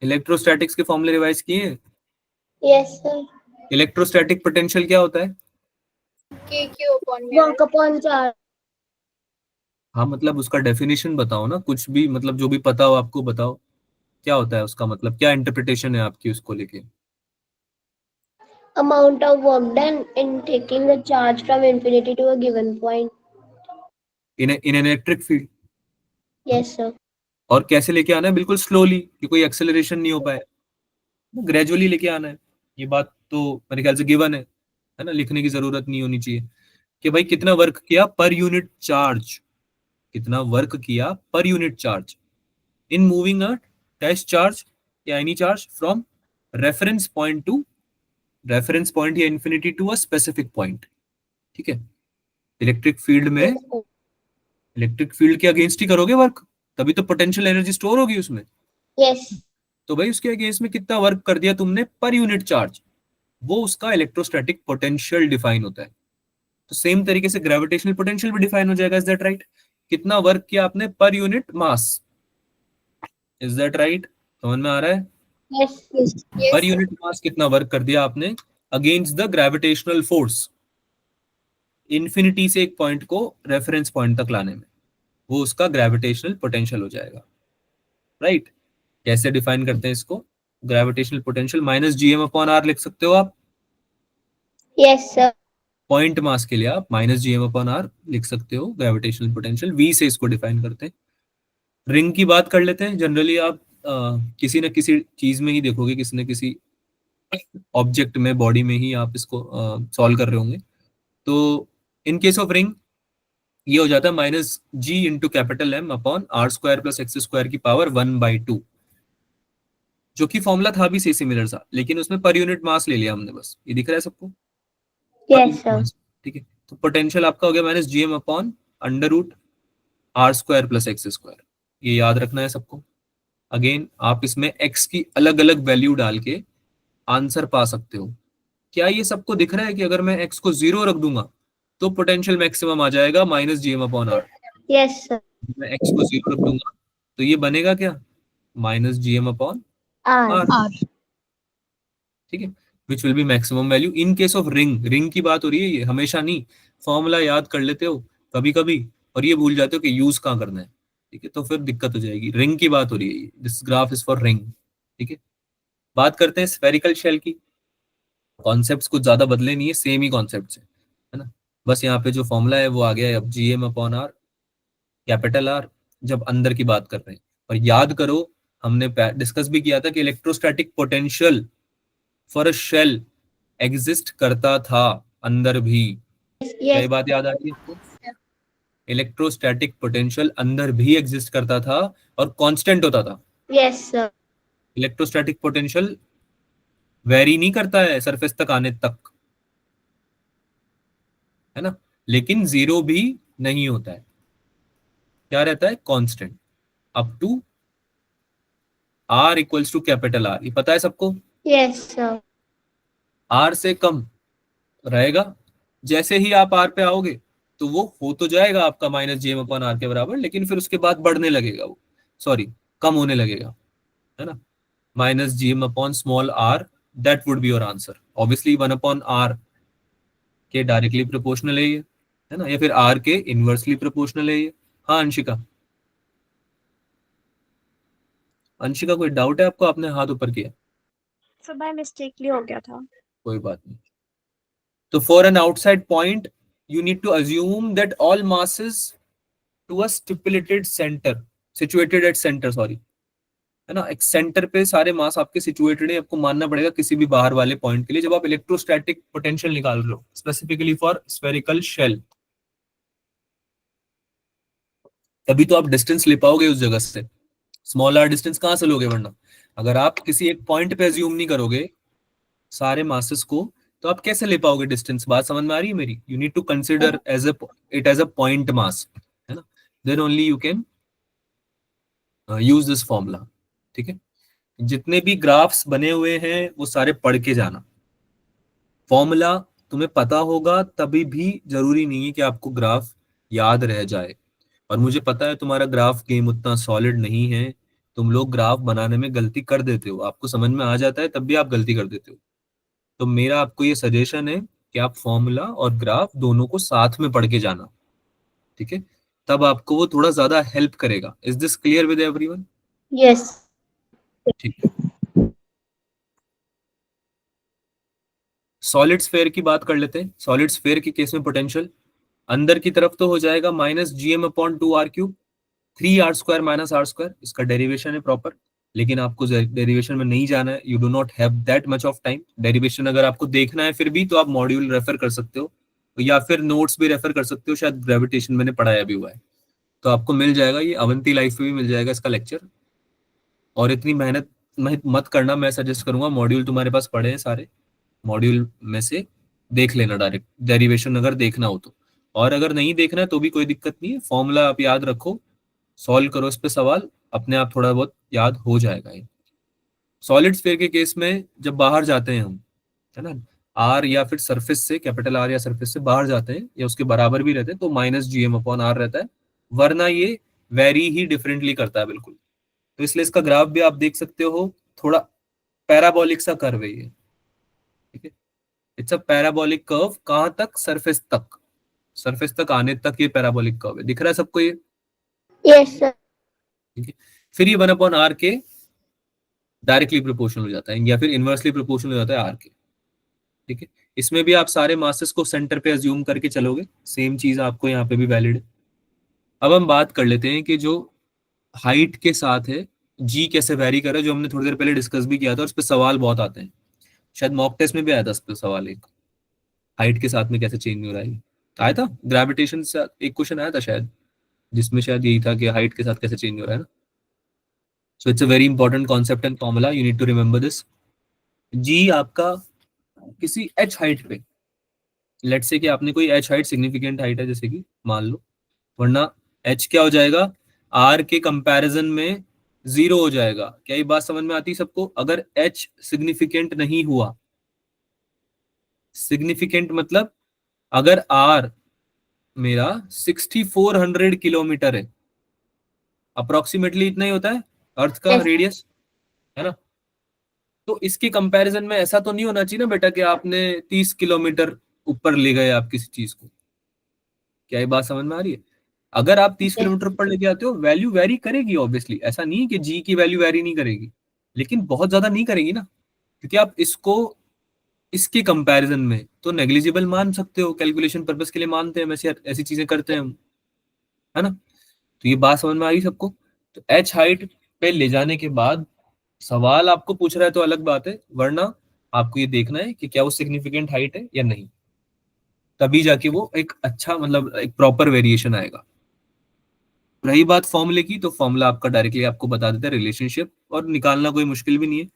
इलेक्ट्रोस्टैटिक्स के फॉर्मूले रिवाइज किए? Yes sir. इलेक्ट्रोस्टैटिक पोटेंशियल क्या होता है? Work upon charge. हाँ मतलब उसका डेफिनेशन बताओ ना, कुछ भी मतलब जो भी पता हो आपको बताओ, क्या होता है उसका मतलब, क्या इंटरप्रिटेशन है आपकी उसको लेके? Amount of work done in taking a charge from infinity to a given point. In in electric field. Yes, sir. और कैसे लेके आना है? बिल्कुल स्लोली, कि कोई एक्सेलरेशन नहीं हो पाए, ग्रेजुअली लेके आना है। ये बात तो मेरे ख्याल से गिवन है ना, लिखने की जरूरत नहीं होनी चाहिए कि भाई कितना वर्क किया पर यूनिट चार्ज, कितना वर्क किया per unit charge in moving a test charge या any charge from reference point to reference point या infinity to a specific point. ठीक है, इलेक्ट्रिक फील्ड में Yes, sir. इलेक्ट्रिक फील्ड के against ही करोगे वर्क, तभी तो पोटेंशियल एनर्जी स्टोर होगी उसमें। Yes. तो भाई उसके अगेंस्ट में कितना वर्क कर दिया तुमने पर यूनिट चार्ज, वो उसका इलेक्ट्रोस्टैटिक पोटेंशियल डिफाइन होता है। तो सेम तरीके से ग्रेविटेशनल पोटेंशियल भी डिफाइन हो जाएगा, इज दैट राइट? कितना वर्क किया आपने per unit mass, is that right? समझ में आ रहा है? Yes. Yes. Per unit mass कितना वर्क कर दिया आपने against the gravitational force infinity से एक पॉइंट को रेफरेंस पॉइंट तक लाने में, वो उसका ग्रेविटेशनल पोटेंशियल हो जाएगा। राइट? कैसे डिफाइन करते हैं इसको? Gravitational potential minus GM upon R लिख सकते हो आप। Yes, sir. पॉइंट मास के लिए आप माइनस जीएम अपॉन आर लिख सकते हो ग्रेविटेशनल पोटेंशियल, वी से इसको डिफाइन करते हैं। रिंग की बात कर लेते हैं। जनरली आप किसी न किसी चीज में ही देखोगे, किसी न किसी ऑब्जेक्ट में, बॉडी में ही आप इसको सॉल्व कर रहे होंगे। तो इन केस ऑफ रिंग ये हो जाता है minus G into capital M upon R square plus X square की पावर 1/2, जो कि फॉर्मूला था भी सिमिलर सा, लेकिन उसमें पर यूनिट मास ले लिया हमने बस। ये दिख रहा है सबको? पर Yes, यूनिट sir. मास। ठीक है, तो पोटेंशियल आपका हो गया minus G M upon under root R square plus X square. ये याद रखना है सबको। अगेन आप इसमें एक्स की अलग अलग वैल्यू डाल के आंसर पा सकते हो। क्या ये सबको दिख रहा है कि अगर मैं एक्स को 0 रख दूंगा तो पोटेंशियल मैक्सिमम आ जाएगा minus G M upon R? Yes, sir. मैं एक्स को 0 रख दूंगा तो ये बनेगा क्या? Minus G M upon R. R. ठीक है, which will be maximum value in case of ring. Ring की बात हो रही है, ये हमेशा नहीं। फॉर्मूला याद कर लेते हो कभी कभी और ये भूल जाते हो कि यूज कहाँ करना है। ठीक है, तो फिर दिक्कत हो जाएगी। रिंग की बात हो रही है, this graph is for ring. ठीक है, बात करते हैं स्फेरिकल शेल की। कॉन्सेप्ट्स कुछ ज्यादा बदले नहीं है, सेम ही कॉन्सेप्ट्स है ना। बस यहाँ पे जो फॉर्मूला है वो आ गया है अब, G M upon R, capital R, जब अंदर की बात कर रहे हैं। और याद करो, हमने डिस्कस भी किया था कि electrostatic potential for a shell exist करता था अंदर भी। क्या ये Yes. बात याद आ रही है आपको? इलेक्ट्रोस्टैटिक पोटेंशियल अंदर भी एग्जिस्ट करता था और कांस्टेंट होता था। Yes, sir. Electrostatic potential very नहीं करता है सरफेस तक आने तक, है ना, लेकिन जीरो भी नहीं होता है। क्या रहता है? Constant up to R equals to capital R. ये पता है सबको? Yes, sir. आर से कम रहेगा। जैसे ही आप आर पे आओगे तो वो हो तो जाएगा आपका माइनस जेम अपॉन आर के बराबर, लेकिन फिर उसके बाद बढ़ने लगेगा वो, सॉरी कम होने लगेगा, है ना। Minus GM upon small R, that would be your answer. Obviously 1 upon R के डायरेक्टली प्रोपोर्शनल है ना, या फिर आर के इनवर्सली प्रोपोर्शनल है ये। हाँ अंशिका, अंशिका कोई डाउट है आपको? आपने हाथ ऊपर किया। सर बाय मिस्टेकली हो गया था। कोई बात नहीं। तो for an outside point you need to assume that all masses to a stipulated centre, situated at centre, sorry, है ना। एक सेंटर पे सारे मास आपके सिचुएटेड है, आपको मानना पड़ेगा किसी भी बाहर वाले पॉइंट के लिए, जब आप इलेक्ट्रोस्टैटिक पोटेंशियल निकाल रहे हो स्पेसिफिकली फॉर स्फेरिकल शेल। तभी तो आप डिस्टेंस ले पाओगे उस जगह से। स्मॉल आर डिस्टेंस कहां से लोगे? वरना अगर आप किसी एक पॉइंट पे अज्यूम नहीं करोगे सारे मासेस को, तो आप कैसे ले पाओगे डिस्टेंस? बात समझ में आ रही है मेरी? You need to consider as it as a point mass, है ना, then only you can use this formula. ठीक है, जितने भी ग्राफ्स बने हुए हैं वो सारे पढ़ के जाना। फॉर्मूला तुम्हें पता होगा तभी भी जरूरी नहीं है कि आपको ग्राफ याद रह जाए। और मुझे पता है तुम्हारा ग्राफ गेम उतना सॉलिड नहीं है, तुम लोग ग्राफ बनाने में गलती कर देते हो, आपको समझ में आ जाता है तब भी आप गलती कर देते हो। तो मेरा आपको ये सजेशन है कि आप फॉर्मूला और ग्राफ दोनों को साथ में पढ़ के जाना। ठीक है, तब आपको वो थोड़ा ज्यादा हेल्प करेगा। Is this clear with everyone? Yes. ठीक है, सॉलिड स्फेयर की बात कर लेते हैं। सॉलिड स्फेयर के केस में पोटेंशियल अंदर की तरफ तो हो जाएगा minus GM/2 r³ 3r² minus r²। इसका डेरिवेशन है प्रॉपर, लेकिन आपको डेरिवेशन में नहीं जाना है, you do not have that much of time. Derivation अगर आपको देखना है फिर भी तो आप मॉड्यूल रेफर कर सकते हो, या फिर नोट्स भी रेफर कर सकते हो, शायद ग्रेविटेशन मैंने पढ़ाया भी हुआ है तो आपको मिल जाएगा। ये अवंती लाइफ पे भी मिल जाएगा इसका लेक्चर। और इतनी मेहनत मत करना, मैं सजेस्ट करूंगा मॉड्यूल तुम्हारे पास पड़े हैं सारे, मॉड्यूल में से देख लेना डायरेक्ट डेरिवेशन अगर देखना हो तो। और अगर नहीं देखना है तो भी कोई दिक्कत नहीं है, फॉर्मूला आप याद रखो, सॉल्व करो इस पे सवाल, अपने आप थोड़ा बहुत याद हो जाएगा ये। सॉलिड स्फीयर के केस में जब बाहर जाते हैं हम, है ना, आर या फिर सरफेस से, कैपिटल आर या सरफेस से बाहर जाते हैं या उसके बराबर भी रहते हैं तो -GM/r रहता है, वरना ये वेरी ही डिफरेंटली करता है बिल्कुल। तो इसलिए इसका ग्राफ भी आप देख सकते हो, थोड़ा पैराबोलिक सा कर्व है ये, ठीक है। इट्स अ पैराबोलिक कर्व, कहां तक? सरफेस तक, सरफेस तक आने तक ये पैराबोलिक कर्व है। दिख रहा है सबको ये? Yes, sir. ठीक है। फिर ये 1/r के डायरेक्टली प्रोपोर्शनल हो जाता है या फिर इनवर्सली प्रोपोर्शनल हो जाता है आर के, ठीक है। इसमें भी आप सारे मासेस को सेंटर पे अज्यूम करके चलोगे, सेम चीज आपको यहाँ पे भी वैलिड है। अब हम बात कर लेते हैं कि जो हाइट के साथ है जी कैसे वेरी करे, जो हमने थोड़ी देर पहले डिस्कस भी किया था और उस पर सवाल बहुत आते हैं, शायद मॉक टेस्ट में भी आया था उस पर सवाल एक, हाइट के साथ में कैसे चेंज हो रहा है। आया था ग्रेविटेशन से एक क्वेश्चन आया था शायद, जिसमें शायद यही था कि हाइट के साथ कैसे चेंज हो रहा है ना। So it's a very important concept and formula, you need to remember this. G आपका किसी एच हाइट पे, लेट से कि आपने कोई एच हाइट सिग्निफिकेंट हाइट है जैसे कि मान लो, वरना एच क्या हो जाएगा, आर के कंपैरिजन में 0 हो जाएगा। क्या ये बात समझ में आती है सबको? अगर एच सिग्निफिकेंट नहीं हुआ, सिग्निफिकेंट मतलब अगर आर मेरा 6400 किलोमीटर है, अप्रोक्सीमेटली इतना ही होता है अर्थ का Yes. रेडियस, है ना, तो इसके कंपैरिजन में ऐसा तो नहीं होना चाहिए ना बेटा कि आपने 30 किलोमीटर ऊपर ले गए आप किसी चीज को। क्या ये बात समझ में आ रही है? अगर आप 30 किलोमीटर ऊपर लेके आते हो, वैल्यू वेरी करेगी ऑब्वियसली, ऐसा नहीं है कि जी की वैल्यू वेरी नहीं करेगी, लेकिन बहुत ज्यादा नहीं करेगी ना, क्योंकि आप इसको इसके कंपैरिजन में तो नेग्लिजिबल मान सकते हो, कैलकुलेशन पर्पस के लिए मानते हैं, वैसे ऐसी चीजें करते हैं हम, है ना। तो ये बात समझ में आ रही सबको? तो एच हाइट पे ले जाने के बाद सवाल आपको पूछ रहा है तो अलग बात है, वरना आपको ये देखना है कि क्या वो सिग्निफिकेंट हाइट है या नहीं, तभी जाके वो एक अच्छा मतलब एक प्रॉपर वेरिएशन आएगा। रही बात फॉर्मूले की, तो फॉर्मूला आपका डायरेक्टली आपको बता देता है रिलेशनशिप, और निकालना कोई मुश्किल भी नहीं है।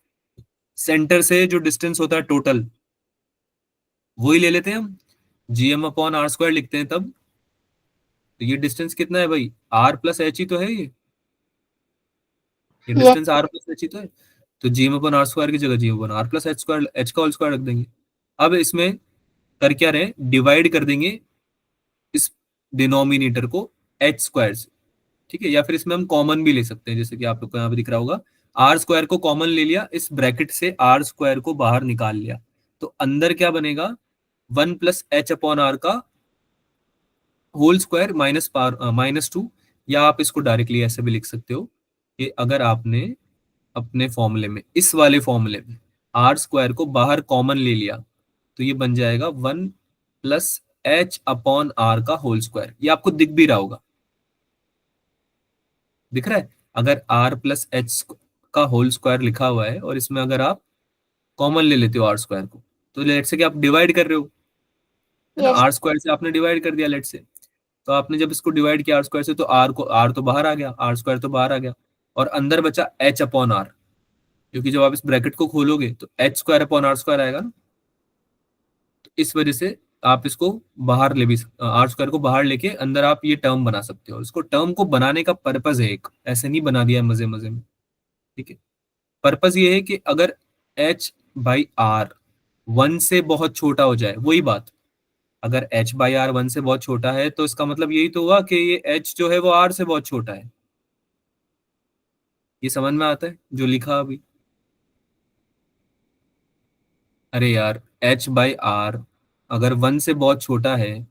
सेंटर से जो डिस्टेंस होता है टोटल, वही ले लेते हैं हम, GM/r² लिखते हैं तब। तो ये डिस्टेंस कितना है भाई? r+h ही तो है ये Yes. डिस्टेंस r+h ही तो है। तो GM/r² की जगह GM/r+h², h का होल स्क्वायर रख देंगे। अब इसमें कर क्या रहे, डिवाइड कर देंगे इस डिनोमिनेटर को h² से, ठीक है। या फिर इसमें हम कॉमन भी ले सकते हैं, जैसे कि आप लोग को यहाँ पे दिख रहा होगा, r² को कॉमन ले लिया, इस ब्रैकेट से r² को बाहर निकाल लिया, तो अंदर क्या बनेगा, 1+h/r का होल स्क्वायर -2। या आप इसको डायरेक्टली ऐसे भी लिख सकते हो कि अगर आपने अपने फॉर्मूले में, इस वाले फॉर्मूले में r² को बाहर कॉमन ले लिया, तो ये बन जाएगा 1+h/r का होल स्क्वायर। ये आपको दिख भी रहा होगा, दिख रहा है? अगर r+h का होल स्क्वायर लिखा हुआ है और इसमें अगर आप कॉमन ले लेते हो r² को, तो लेट से कि आप डिवाइड कर रहे हो, है ना, Yes. r² से आपने डिवाइड कर दिया लेट से, तो आपने जब इसको डिवाइड किया r² से, तो r तो बाहर आ गया, r² तो बाहर आ गया, और अंदर बचा h/r, क्योंकि जब आप इस ब्रैकेट को खोलोगे तो h²/r² आएगा ना। तो इस वजह से आप इसको बाहर ले भी, r² को बाहर लेके अंदर आप ये टर्म बना सकते हो। इसको टर्म को बनाने का पर्पज है एक, ऐसे नहीं बना दिया मजे मजे में, ठीक है। पर्पज ये है कि अगर h/r 1 से बहुत छोटा हो जाए, वही बात, अगर h/r 1 से बहुत छोटा है तो इसका मतलब यही तो हुआ कि ये h जो है वो r से बहुत छोटा है। ये समझ में आता है जो लिखा अभी? अरे यार, h/r अगर 1 से बहुत छोटा है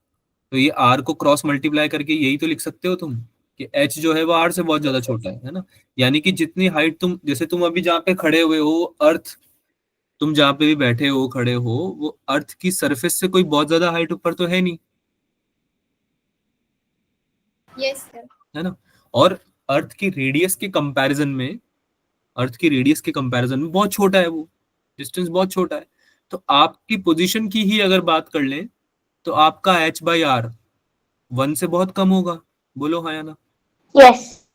तो ये r को क्रॉस मल्टीप्लाई करके यही तो लिख सकते हो तुम कि h जो है वो r से बहुत ज्यादा छोटा है ना। यानी कि जितनी हाइट तुम, जैसे तुम अभी जहाँ पे खड़े हुए हो अर्थ, तुम जहाँ पे भी बैठे हो खड़े हो, वो अर्थ की सरफेस से कोई बहुत ज्यादा हाइट ऊपर तो है नहीं, यस सर। है ना। और अर्थ की रेडियस के कंपैरिजन में, अर्थ की रेडियस के कंपैरिजन में बहुत छोटा है वो, डिस्टेंस बहुत छोटा है। तो आपकी पोजीशन की ही अगर बात कर लें तो आपका h/r 1 से बहुत कम होगा, बोलो हाँ या ना, यस।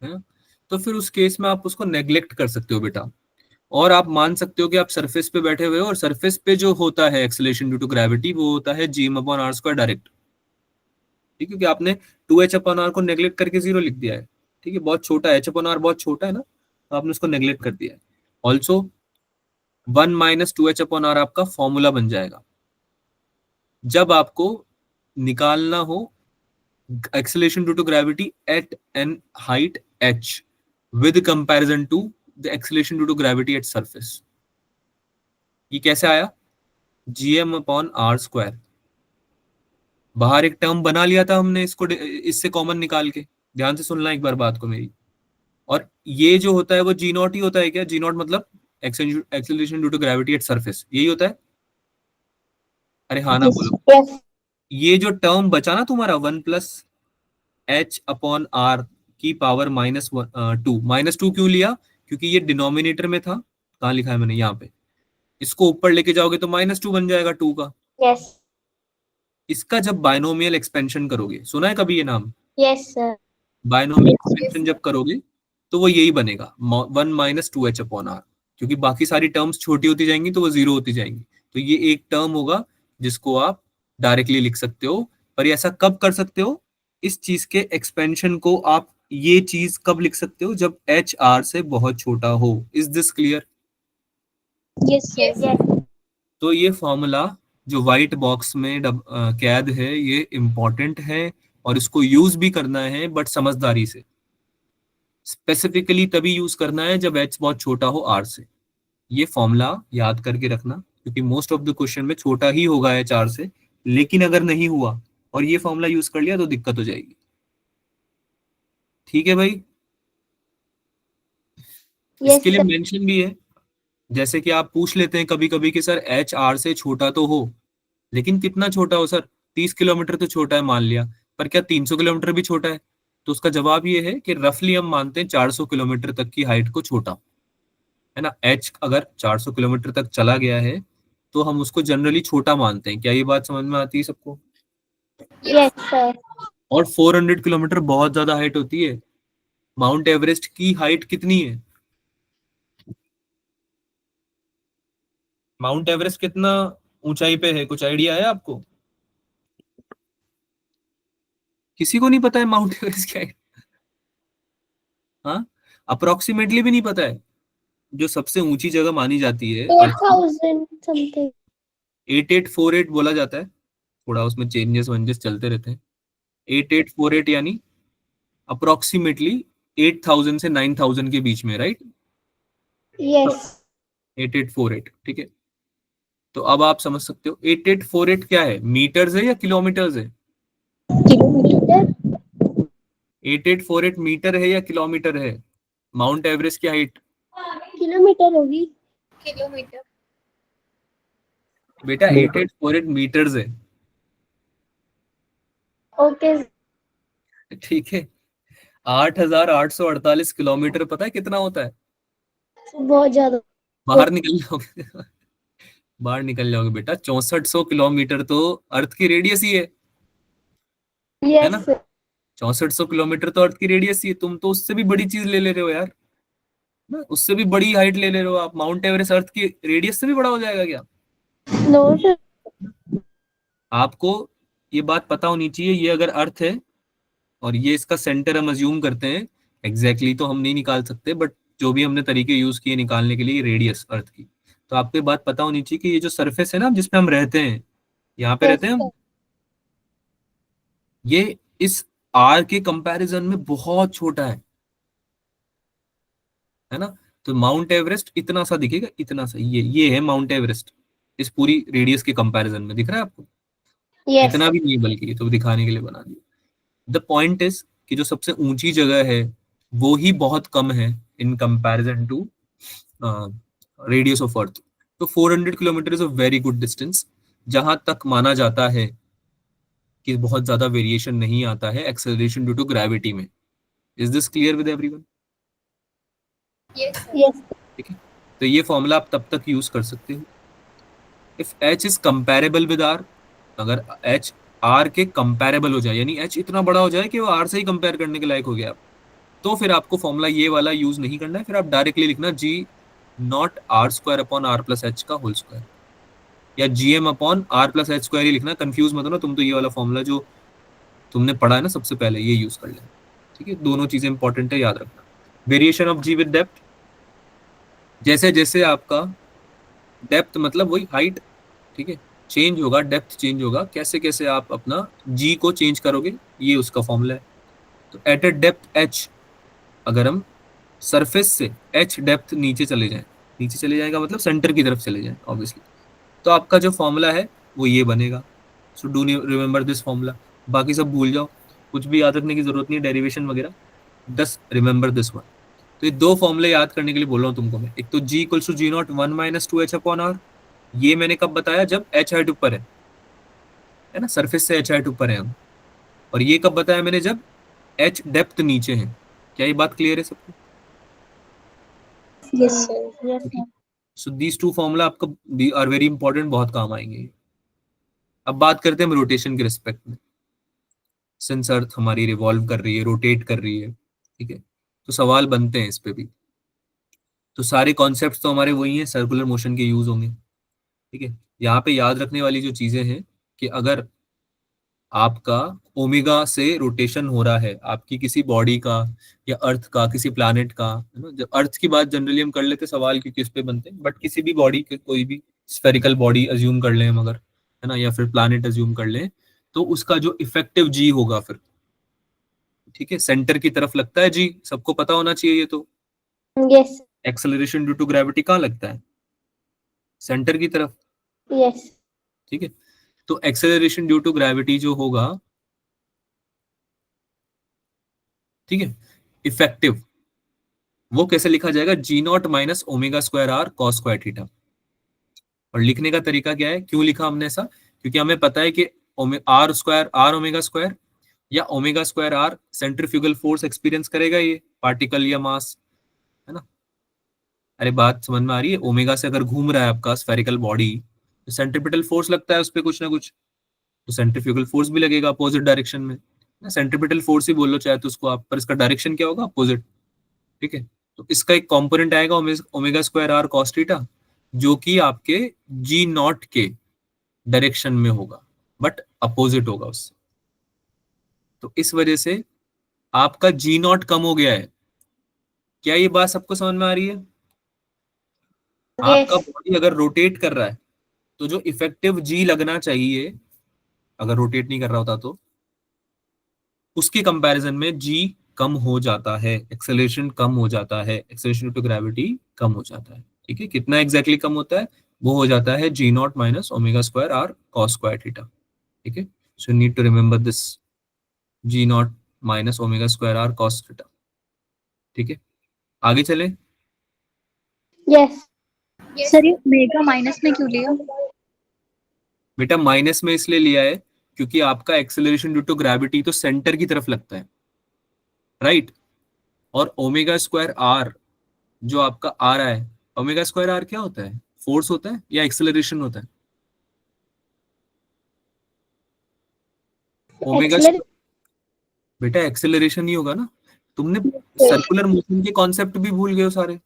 है ना। तो फिर उस केस में आप उसको नेग्लेक्ट कर सकते हो बेटा, और आप मान सकते हो कि आप सरफेस पे बैठे हुए हो, और सरफेस पे जो होता है एक्सेलरेशन ड्यू टू ग्रेविटी वो होता है g/r² डायरेक्ट, ठीक है, क्योंकि आपने 2h/r को नेग्लेक्ट करके 0 लिख दिया है, ठीक है, बहुत छोटा है, h/r बहुत छोटा है ना, तो आपने उसको नेग्लेक्ट कर दिया है। ऑल्सो 1 - 2h/r आपका फॉर्मूला बन जाएगा जब आपको निकालना हो acceleration due to gravity at an height h with comparison to the acceleration due to gravity at surface। ये कैसे आया, gm/r²। बाहर एक टर्म बना लिया था हमने, इसको इससे कॉमन निकाल के, ध्यान से सुनना एक बार बात को मेरी। और ये जो होता है वो जी नॉट ही होता है क्या, जी नॉट मतलब acceleration due to gravity at surface, यही होता है। अरे हाँ ना बोलो। यस। ये जो टर्म बचा ना तुम्हारा 1+h/r की पावर -2, -2 क्यों लिया, क्योंकि ये डिनोमिनेटर में था, कहाँ लिखा है मैंने, यहाँ पे। इसको ऊपर लेके जाओगे तो -2 बन जाएगा 2 का। यस। इसका जब बायनोमियल एक्सपेंशन करोगे, सुना है कभी ये नाम, यस सर। बायनोमियल एक्सपेंशन जब करोगे तो वो यही बनेगा 1 - 2h/r, क्योंकि बाकी सारी टर्म्स छोटी होती जाएंगी तो वो 0 होती जाएंगी। तो ये एक टर्म होगा जिसको आप डायरेक्टली लिख सकते हो। पर ये ऐसा कब कर सकते हो, इस चीज के एक्सपेंशन को आप ये चीज कब लिख सकते हो, जब h r से बहुत छोटा हो। Is this clear. Yes sir. तो ये फॉर्मूला जो व्हाइट बॉक्स में कैद है ये इम्पोर्टेंट है, और इसको यूज भी करना है बट समझदारी से। स्पेसिफिकली तभी यूज करना है जब h बहुत छोटा हो r से। ये फॉर्मूला याद करके रखना, क्योंकि मोस्ट ऑफ द क्वेश्चन में छोटा ही होगा h r से, लेकिन अगर नहीं हुआ और ये फॉर्मूला यूज कर लिया तो दिक्कत हो जाएगी। ठीक है भाई। यस इसके लिए सर। मेंशन भी है, जैसे कि आप पूछ लेते हैं कभी कभी कि सर h r से छोटा तो हो, लेकिन कितना छोटा हो सर, 30 किलोमीटर तो छोटा है मान लिया, पर क्या 300 किलोमीटर भी छोटा है। तो उसका जवाब ये है कि रफली हम मानते हैं 400 किलोमीटर तक की हाइट को छोटा, है ना। h अगर 400 किलोमीटर तक चला गया है तो हम उसको जनरली छोटा मानते हैं। क्या ये बात समझ में आती है सबको। Yes sir. और 400 किलोमीटर बहुत ज्यादा हाइट होती है। माउंट एवरेस्ट की हाइट कितनी है, माउंट एवरेस्ट कितना ऊंचाई पे है, कुछ आइडिया है आपको। किसी को नहीं पता है माउंट एवरेस्ट क्या है। हाँ, अप्रोक्सीमेटली भी नहीं पता है। जो सबसे ऊंची जगह मानी जाती है अर्थ की, 8000 समथिंग। 8848 बोला जाता है, थोड़ा उसमें चेंजेस वेंजेस चलते रहते हैं। 8848 यानी अप्रोक्सीमेटली 8000 से 9000 के बीच में, राइट। यस। 8848, ठीक है। तो अब आप समझ सकते हो 8848 क्या है, मीटर्स है या किलोमीटर्स है। किलोमीटर। 8848 मीटर है या किलोमीटर है, माउंट एवरेस्ट की हाइट। किलोमीटर होगी। किलोमीटर। बेटा 8848 मीटर्स है, ओके। ठीक है। 8848 किलोमीटर पता है कितना होता है। बहुत ज्यादा। बाहर निकल जाओगे बाहर निकल जाओगे बेटा, 6400 किलोमीटर तो अर्थ की रेडियस ही है ना। यस। 6400 किलोमीटर तो अर्थ की रेडियस ही है, तुम तो उससे भी बड़ी चीज ले रहे हो यार ना, उससे भी बड़ी हाइट ले रहे हो आप। माउंट एवरेस्ट अर्थ की रेडियस से भी बड़ा हो जाएगा क्या। No sir. आपको ये बात पता होनी चाहिए, ये अगर अर्थ है और ये इसका सेंटर हम अज्यूम करते हैं, एग्जैक्टली तो हम नहीं निकाल सकते, बट जो भी हमने तरीके यूज किए निकालने के लिए रेडियस अर्थ की, तो आपको ये बात पता होनी चाहिए कि ये जो सरफेस है ना जिसपे हम रहते हैं, यहाँ पे रहते हैं हम, ये इस आर के कंपैरिजन में बहुत छोटा है ना। तो माउंट एवरेस्ट इतना सा दिखेगा, इतना सा, ये है माउंट एवरेस्ट इस पूरी रेडियस के कंपैरिजन में, दिख रहा है आपको। यस इतना भी नहीं, बल्कि ये तो दिखाने के लिए बना दिया। द पॉइंट इज कि जो सबसे ऊंची जगह है वो ही बहुत कम है in comparison to radius of earth. तो 400 kilometre is a very good distance, जहां तक माना जाता है कि बहुत ज्यादा वेरिएशन नहीं आता है एक्सेलरेशन ड्यू टू ग्रेविटी में। Is this clear with everyone? Yes, sir. Yes. ठीक है, तो ये फॉर्मूला आप तब तक यूज कर सकते हो if H is comparable with R. अगर एच आर के कंपेरेबल हो जाए, यानी एच इतना बड़ा हो जाए कि वो आर से ही कंपेयर करने के लायक हो गया, तो फिर आपको फॉर्मूला ये वाला यूज नहीं करना है। फिर आप डायरेक्टली लिखना G not R square upon R plus H का होल स्क्वायर, या G M upon R plus H square ही लिखना। कंफ्यूज मत होना तुम, तो ये वाला फॉर्मूला जो तुमने पढ़ा है ना सबसे पहले, ये यूज कर लेना। ठीक है, दोनों चीजें इंपॉर्टेंट है, याद रखना। Variation of G with depth, जैसे जैसे आपका डेप्थ मतलब वही हाइट, ठीक है, चेंज होगा, डेप्थ चेंज होगा, कैसे कैसे आप अपना जी को चेंज करोगे, ये उसका फॉर्मूला है। तो एट अ डेप्थ एच, अगर हम सरफेस से एच डेप्थ नीचे चले जाएं, नीचे चले जाएगा मतलब सेंटर की तरफ चले जाएं ऑब्वियसली, तो आपका जो फॉर्मूला है वो ये बनेगा। So do remember this formula, बाकी सब भूल जाओ, कुछ भी याद रखने की जरूरत नहीं, डेरिवेशन वगैरह, बस रिमेंबर दिस वन। तो ये दो फॉर्मूले याद करने के लिए बोल रहा हूँ तुमको मैं। एक तो G equals to G not 1 minus 2h upon R, ये मैंने कब बताया, जब एच हाइट ऊपर है ना, सरफेस से एच हाइट ऊपर है हम। और ये कब बताया मैंने, जब एच डेप्थ नीचे है। क्या ये बात क्लियर है सबको? Yes, sir. Yes, sir. So these two formula आपको आर वेरी इंपॉर्टेंट, बहुत काम आएंगे। अब बात करते हैं हम रोटेशन के रिस्पेक्ट में। सिंस अर्थ हमारी रिवॉल्व कर रही है, रोटेट कर रही है, ठीक है, तो सवाल बनते हैं इस पे भी। तो सारे कॉन्सेप्ट्स तो हमारे वही हैं, सर्कुलर मोशन के यूज होंगे। ठीक है, यहाँ पे याद रखने वाली जो चीजें हैं कि अगर आपका ओमेगा से रोटेशन हो रहा है आपकी किसी बॉडी का या अर्थ का, किसी प्लैनेट का, है ना, जब अर्थ की बात जनरली हम कर लेते सवाल क्योंकि इस पे बनते हैं, बट किसी भी बॉडी के, कोई भी स्फेरिकल बॉडी अज्यूम कर लें हम अगर, है ना, या फिर प्लैनेट अज्यूम कर लें, तो उसका जो इफेक्टिव जी होगा फिर, ठीक है, सेंटर की तरफ लगता है जी, सबको पता होना चाहिए ये तो। Yes. Acceleration due to gravity कहाँ लगता है, सेंटर की तरफ। Yes. ठीक है, तो एक्सेलरेशन ड्यू टू ग्रेविटी जो होगा, ठीक है, इफेक्टिव, वो कैसे लिखा जाएगा, G not minus omega square R cos square theta. और लिखने का तरीका क्या है, क्यों लिखा हमने ऐसा, क्योंकि हमें पता है कि R square R omega square या omega square R centrifugal force experience करेगा ये पार्टिकल या मास, है ना। अरे बात समझ में आ रही है, ओमेगा से अगर घूम रहा है आपका स्फेरिकल बॉडी, तो सेंट्रीपिटल फोर्स लगता है उस पर कुछ ना कुछ, तो सेंट्रीफ्यूगल फोर्स भी लगेगा अपोजिट डायरेक्शन में। सेंट्रीपिटल फोर्स ही बोल लो चाहे तो उसको आप, पर इसका डायरेक्शन क्या होगा, अपोजिट। ठीक है, तो इसका एक कंपोनेंट आएगा omega square R cos theta, जो कि आपके जी नॉट के डायरेक्शन में होगा, बट अपोजिट होगा उससे। तो इस वजह से आपका जी नॉट कम हो गया है। क्या ये बात सबको समझ में आ रही है? आपका यस बॉडी अगर रोटेट कर रहा है तो जो इफेक्टिव जी लगना चाहिए, अगर रोटेट नहीं कर रहा होता तो उसके कंपैरिजन में जी कम हो जाता है, एक्सेलरेशन कम हो जाता है, एक्सेलरेशन टू ग्रेविटी कम हो जाता है। ठीक है, कितना एग्जैक्टली कम होता है, वो हो जाता है G not minus omega square R cos square theta. ठीक है, so need to remember this, G not minus omega square R cos theta. ठीक है, आगे चले। Yes. Yes, सर ये ओमेगा माइनस में क्यों लिया? बेटा माइनस में इसलिए लिया है क्योंकि आपका एक्सेलरेशन ड्यू टू ग्रेविटी तो सेंटर की तरफ लगता है, राइट। और ओमेगा स्क्वायर आर जो आपका आ रहा है, ओमेगा स्क्वायर आर क्या होता है, फोर्स होता है या एक्सेलरेशन होता है? Omega Accelerate. बेटा एक्सेलरेशन ही होगा ना। तुमने सर्कुलर मोशन के कॉन्सेप्ट भी भूल गए हो सारे।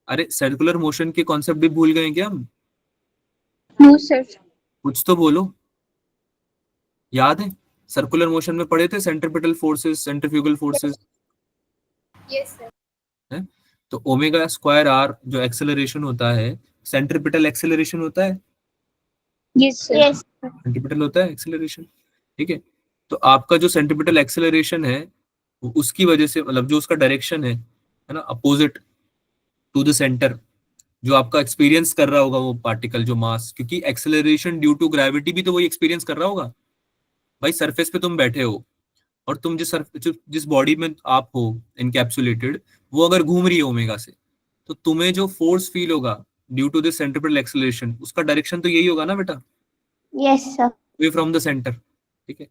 अरे सर्कुलर मोशन के कॉन्सेप्ट भी भूल गए हैं क्या हम? No sir. कुछ तो बोलो, याद है? सर्कुलर मोशन में पढ़े थे centripetal forces, centrifugal forces, yes, sir. है। तो ओमेगा स्क्वायर आर जो एक्सेलरेशन होता है, सेंट्रीपिटल एक्सेलरेशन होता है, यस सर। यस सेंट्रीपिटल होता है एक्सेलरेशन। ठीक है, तो आपका जो सेंट्रीपिटल एक्सेलरेशन है वो उसकी वजह से, मतलब जो उसका डायरेक्शन है ना, अपोजिट टू द सेंटर, जो आपका एक्सपीरियंस कर रहा होगा वो पार्टिकल, जो मास, क्योंकि एक्सेलरेशन ड्यू टू ग्रेविटी भी तो वही एक्सपीरियंस कर रहा होगा भाई। सरफेस पे तुम बैठे हो और तुम जिस बॉडी में आप हो इनकैप्सुलेटेड, वो अगर घूम रही है ओमेगा से, तो तुम्हें जो फोर्स फील होगा due to the centripetal acceleration, उसका डायरेक्शन तो यही होगा ना बेटा, Yes, sir. Way from the centre. ठीक है,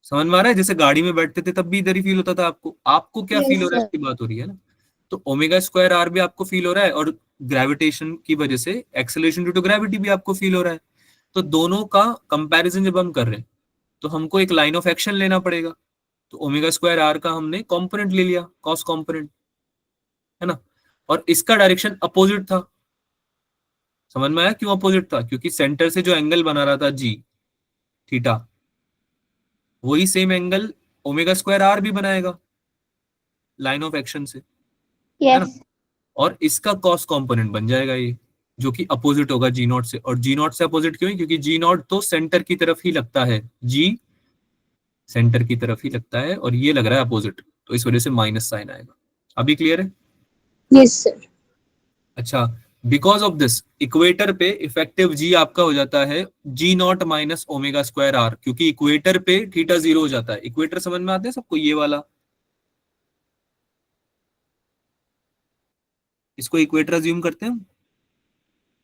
समझ में आ रहा है? जैसे गाड़ी में बैठते थे तब भी इधर ही फील होता था आपको। आपको क्या फील Yes, हो रहा है sir. इसकी बात हो रही है ना। तो ओमेगा स्क्वायर आर भी आपको फील हो रहा है, और ग्रेविटेशन की वजह से एक्सेलरेशन ड्यू टू ग्रेविटी भी आपको फील हो रहा है। तो दोनों का कंपैरिजन जब हम कर रहे हैं तो हमको एक लाइन ऑफ एक्शन लेना पड़ेगा। तो ओमेगा स्क्वायर आर का हमने कंपोनेंट ले लिया, कॉस कंपोनेंट, है ना। और इसका डायरेक्शन अपोजिट था। समझ में आया क्यों अपोजिट था? क्योंकि सेंटर से जो एंगल बना रहा था जी थीटा, वही same angle omega square R भी बनाएगा लाइन ऑफ एक्शन से, है ना। Yes. और इसका कॉस कंपोनेंट बन जाएगा ये, जो कि अपोजिट होगा जी नॉट से। और जी नॉट से अपोजिट क्यों है? क्योंकि जी नॉट तो सेंटर की तरफ ही लगता है, जी सेंटर की तरफ ही लगता है, और ये लग रहा है अपोजिट, तो इस वजह से माइनस साइन आएगा। अभी क्लियर है? Yes, sir. अच्छा, बिकॉज ऑफ दिस इक्वेटर पे इफेक्टिव जी आपका हो जाता है G not minus omega square R, क्योंकि इक्वेटर पे थीटा 0 हो जाता है। इक्वेटर समझ में आते हैं सबको? ये वाला, इसको इक्वेटर अज्यूम करते हैं हम।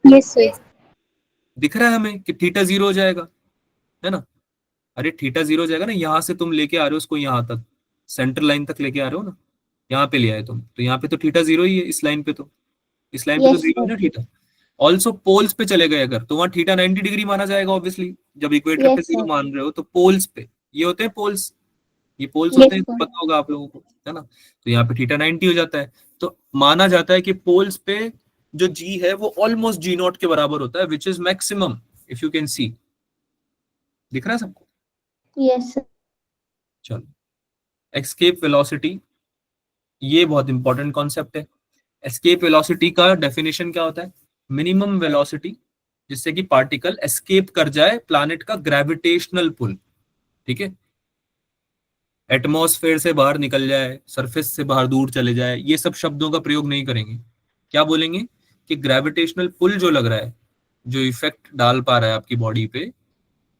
Yes, sir. दिख रहा है हमें कि थीटा 0 हो जाएगा, है ना। अरे थीटा 0 हो जाएगा ना, यहां से तुम लेके आ रहे हो उसको यहां तक, सेंटर लाइन तक लेके आ रहे हो ना, यहाँ पे ले आए तुम, तो यहाँ पे तो थीटा 0 ही है। इस लाइन पे तो, इस लाइन पे तो Yes, 0 है sir. ना थीटा। ऑल्सो पोल्स पे चले गए अगर, तो वहां थीटा 90 डिग्री माना जाएगा ऑब्वियसली। जब इक्वेटर पे Yes, 0 sir. मान रहे हो तो पोल्स पे, ये होते हैं पोल्स, ये पोल्स Yes, होते हैं, sir. पता होगा आप लोगों को, है ना। तो यहाँ पे थीटा 90 हो जाता है। तो माना जाता है कि पोल्स पे जो जी है वो ऑलमोस्ट जी नॉट के बराबर होता है, which is maximum, if you can see. दिख रहा है सबको? Yes, sir. चलो, एस्केप वेलोसिटी, ये बहुत इंपॉर्टेंट कॉन्सेप्ट है। एस्केप वेलोसिटी का डेफिनेशन क्या होता है? मिनिमम वेलोसिटी जिससे कि पार्टिकल एस्केप कर जाए प्लैनेट का ग्रेविटेशनल पुल। ठीक है, एटमॉस्फेयर से बाहर निकल जाए, सरफेस से बाहर दूर चले जाए, ये सब शब्दों का प्रयोग नहीं करेंगे। क्या बोलेंगे कि ग्रेविटेशनल पुल जो लग रहा है, जो इफेक्ट डाल पा रहा है आपकी बॉडी पे,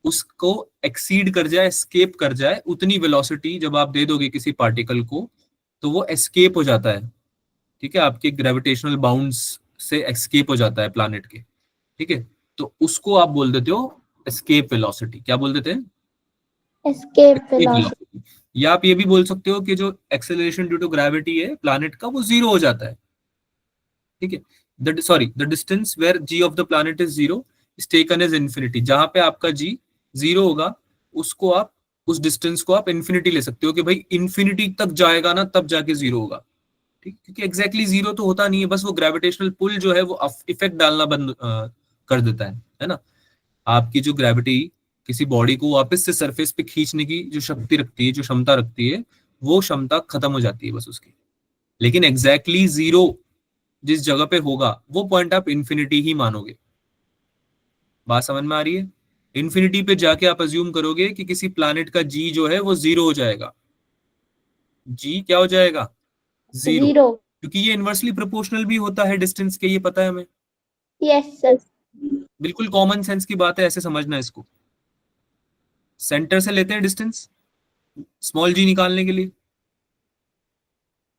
उसको एक्सीड कर जाए, एस्केप कर जाए, उतनी वेलोसिटी जब आप दे दोगे किसी पार्टिकल को तो वो एस्केप हो जाता है। ठीक है, आपके ग्रेविटेशनल बाउंड्स से एस्केप हो जाता है प्लैनेट के। ठीक है, तो उसको आप बोल देते हो एस्केप वेलोसिटी। क्या बोल देते हैं? Escape escape velocity. वेलोसिटी। या आप ये भी बोल सकते हो कि जो एक्सेलरेशन ड्यू टू ग्रेविटी है प्लैनेट का, वो 0 हो जाता है। ठीक है, the distance where G of the planet is 0 is taken as infinity. जहां पे आपका जी 0 होगा, उसको आप, उस डिस्टेंस को आप इन्फिनिटी ले सकते हो कि भाई इन्फिनिटी तक जाएगा ना तब जाके 0 होगा। ठीक, क्योंकि एग्जैक्टली 0 तो होता नहीं है, बस वो ग्रेविटेशनल पुल जो है वो इफेक्ट डालना बंद कर देता है ना। आपकी जो ग्रेविटी किसी बॉडी को वापस से सरफेस पे खींचने की जो शक्ति रखती है, जो क्षमता रखती है, वो क्षमता खत्म हो जाती है बस उसकी। लेकिन एग्जैक्टली 0 जिस जगह पे होगा वो पॉइंट आप इन्फिनिटी ही मानोगे। बात समझ में आ रही है? इन्फिनिटी पे जाके आप अज्यूम करोगे कि किसी प्लैनेट का जी जो है वो 0 हो जाएगा। जी क्या हो जाएगा? 0, 0. क्योंकि ये इनवर्सली प्रोपोर्शनल भी होता है डिस्टेंस के, ये पता है हमें। Yes, sir. बिल्कुल कॉमन सेंस की बात है, ऐसे समझना इसको। सेंटर से लेते हैं डिस्टेंस स्मॉल जी निकालने के लिए।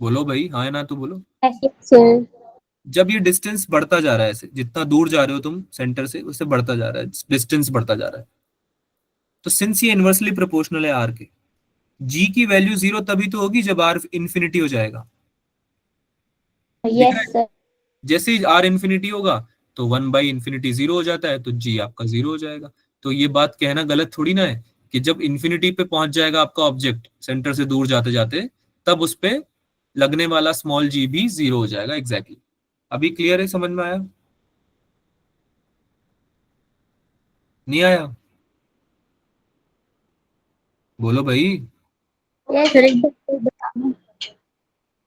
बोलो भाई, हाँ या ना तो बोलो। Yes. Sir. जब ये डिस्टेंस बढ़ता जा रहा है, ऐसे जितना दूर जा रहे हो तुम सेंटर से, उससे बढ़ता जा रहा है, डिस्टेंस बढ़ता जा रहा है, तो सिंस ये इनवर्सली प्रोपोर्शनल है आर के, जी की वैल्यू 0 तभी तो होगी जब आर इन्फिनिटी हो जाएगा। दिख रहा Yes, है? sir. जैसे ही आर इन्फिनिटी होगा तो 1/इन्फिनिटी 0 हो जाता है, तो जी आपका 0 हो जाएगा। तो ये बात कहना गलत थोड़ी ना है कि जब इन्फिनिटी पे पहुंच जाएगा आपका ऑब्जेक्ट सेंटर से दूर जाते जाते, तब उस पे लगने वाला स्मॉल जी भी 0 हो जाएगा। एग्जैक्टली। अभी क्लियर है? समझ में आया? नहीं आया? बोलो भाई, Yes. Sir, एक बार बताना.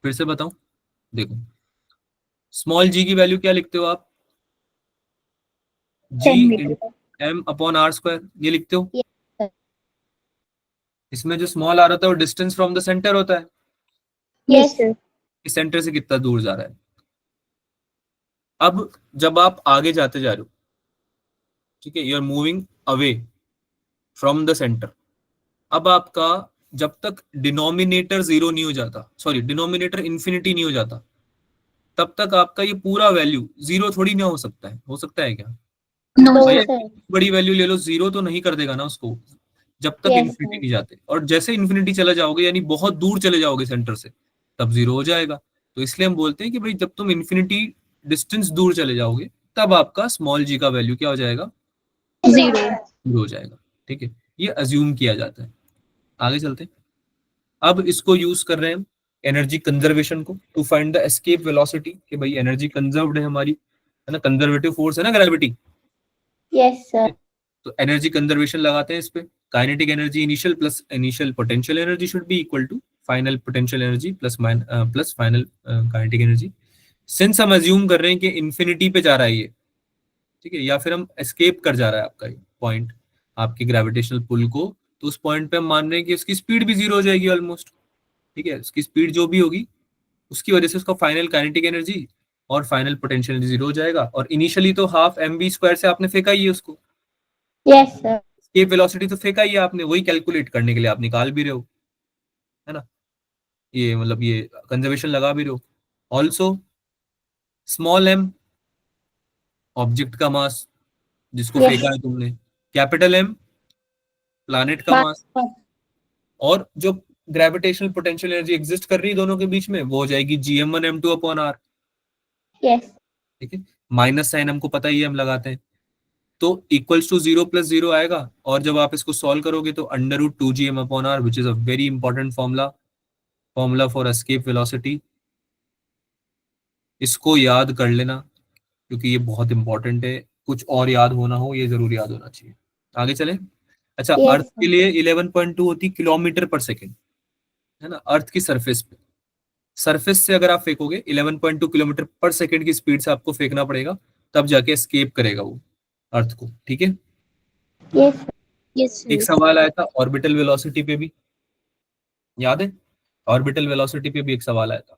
फिर से बताऊं। देखो, स्मॉल जी की वैल्यू क्या लिखते हो आप? जी 10 meter. m/r², ये लिखते हो। Yes, sir. इसमें जो स्मॉल आर होता है वो डिस्टेंस फ्रॉम द सेंटर होता है, Yes, sir. इस सेंटर से कितना दूर जा रहा है। अब जब आप आगे जाते जा रहे हो, ठीक है, you are moving away from the centre, अब आपका जब तक डिनोमिनेटर जीरो नहीं हो जाता, सॉरी डिनोमिनेटर इन्फिनिटी नहीं हो जाता, तब तक आपका ये पूरा वैल्यू जीरो थोड़ी ना हो सकता है क्या? नो No, भाई सर। sir. बड़ी वैल्यू ले लो, जीरो तो नहीं कर देगा ना उसको, जब तक Yes, इन्फिनिटी sir. नहीं जाते। और जैसे इन्फिनिटी चला जाओगे, यानी बहुत दूर चले जाओगे सेंटर से, तब जीरो हो जाएगा। तो इसलिए हम बोलते हैं कि भाई जब तुम इन्फिनिटी डिस्टेंस दूर चले जाओगे, तब आपका स्मॉल जी का वैल्यू क्या हो जाएगा? 0। जीरो हो जाएगा। ठीक है, ये अज्यूम किया जाता है। आगे चलते हैं। अब इसको यूज कर रहे हैं हम एनर्जी कंजर्वेशन को, to find the escape velocity, कि भाई एनर्जी कंजर्व्ड है हमारी, है ना, कंजर्वेटिव फोर्स है ना ग्रेविटी। Yes, sir. तो एनर्जी कंजर्वेशन लगाते हैं इस पे। Kinetic energy initial plus initial potential energy should be equal to final potential energy plus final kinetic energy. Since हम अज्यूम कर रहे हैं कि इन्फिनिटी पे जा रहा है ये, ठीक है, या फिर हम एस्केप कर जा रहा है आपका ये पॉइंट आपकी ग्रेविटेशनल पुल को, तो उस पॉइंट पे हम मान रहे हैं कि उसकी स्पीड भी जीरो हो जाएगी ऑलमोस्ट। ठीक है, उसकी स्पीड जो भी होगी उसकी वजह से उसका फाइनल काइनेटिक एनर्जी और फाइनल पोटेंशियल एनर्जी जीरो हो जाएगा। और इनिशियली तो हाफ एम बी स्क्वायर से आपने फेंका ही है उसको, Yes, sir. एस्केप वेलोसिटी तो फेंका ही है आपने, वही कैलकुलेट करने के लिए आप निकाल भी रहे हो, है ना, ये मतलब ये कंजर्वेशन लगा भी रहे हो। ऑल्सो स्मॉल एम ऑब्जेक्ट का मास जिसको Yes. फेंका है तुमने, कैपिटल एम प्लैनेट का मास, और जो ग्रेविटेशनल पोटेंशियल एनर्जी एग्जिस्ट कर रही है दोनों के बीच में, वो हो जाएगी gm1m2/r। Yes. ठीक है, माइनस साइन हमको पता ही है, हम लगाते हैं, तो इक्वल्स टू 0 + 0 आएगा। और जब आप इसको सॉल्व करोगे तो √2gm/r, which is a very important formula for escape velocity. इसको याद कर लेना क्योंकि ये बहुत इंपॉर्टेंट है, कुछ और याद होना हो ये जरूर याद होना चाहिए। आगे चलें। अच्छा, Yes, अर्थ sir. के लिए 11.2 होती किलोमीटर पर सेकेंड, है ना, अर्थ की सरफेस पे। सरफेस से अगर आप फेंकोगे 11.2 किलोमीटर पर सेकेंड की स्पीड से आपको फेंकना पड़ेगा, तब जाके एस्केप करेगा वो अर्थ को। ठीक है, Yes, sir. यस एक सर। सवाल आया था ऑर्बिटल वेलोसिटी पे भी, याद है? ऑर्बिटल वेलोसिटी पे भी एक सवाल आया था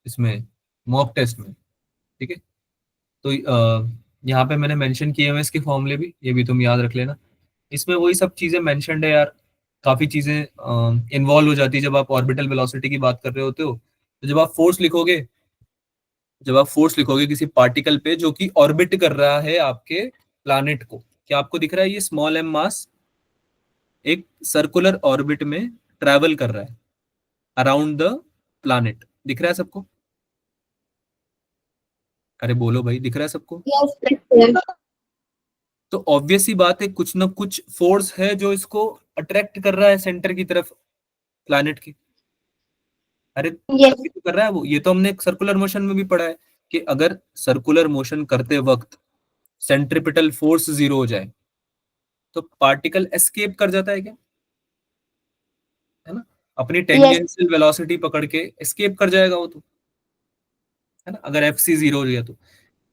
इसमें मॉक टेस्ट में। ठीक है, तो यहाँ पे मैंने मेंशन किए हुए इसके फॉर्मूले भी, ये भी तुम याद रख लेना। इसमें वही सब चीजें मेंशन्ड है यार, काफी चीजें इन्वॉल्व हो जाती है जब आप ऑर्बिटल वेलोसिटी की बात कर रहे होते हो। तो जब आप फोर्स लिखोगे किसी पार्टिकल पे जो कि ऑर्बिट कर रहा है आपके प्लैनेट को, क्या आपको दिख रहा है ये स्मॉल एम मास एक सर्कुलर ऑर्बिट में ट्रैवल कर रहा है अराउंड द प्लैनेट, दिख रहा है सबको? अरे बोलो भाई, दिख रहा है सबको? Yes sir. तो ऑब्वियस ही बात है, कुछ ना कुछ फोर्स है जो इसको अट्रैक्ट कर रहा है सेंटर की तरफ प्लैनेट की। अरे Yes. तभी तो कर रहा है वो, ये तो हमने सर्कुलर मोशन में भी पढ़ा है कि अगर सर्कुलर मोशन करते वक्त सेंट्रिपिटल फोर्स जीरो हो जाए तो पार्टिकल एस्केप कर जाता है क्या? है ना, अपनी Yes. टेंजेंशियल वेलोसिटी पकड़ के एस्केप कर जाएगा वो तो, है ना, अगर एफ सी जीरो हो गया तो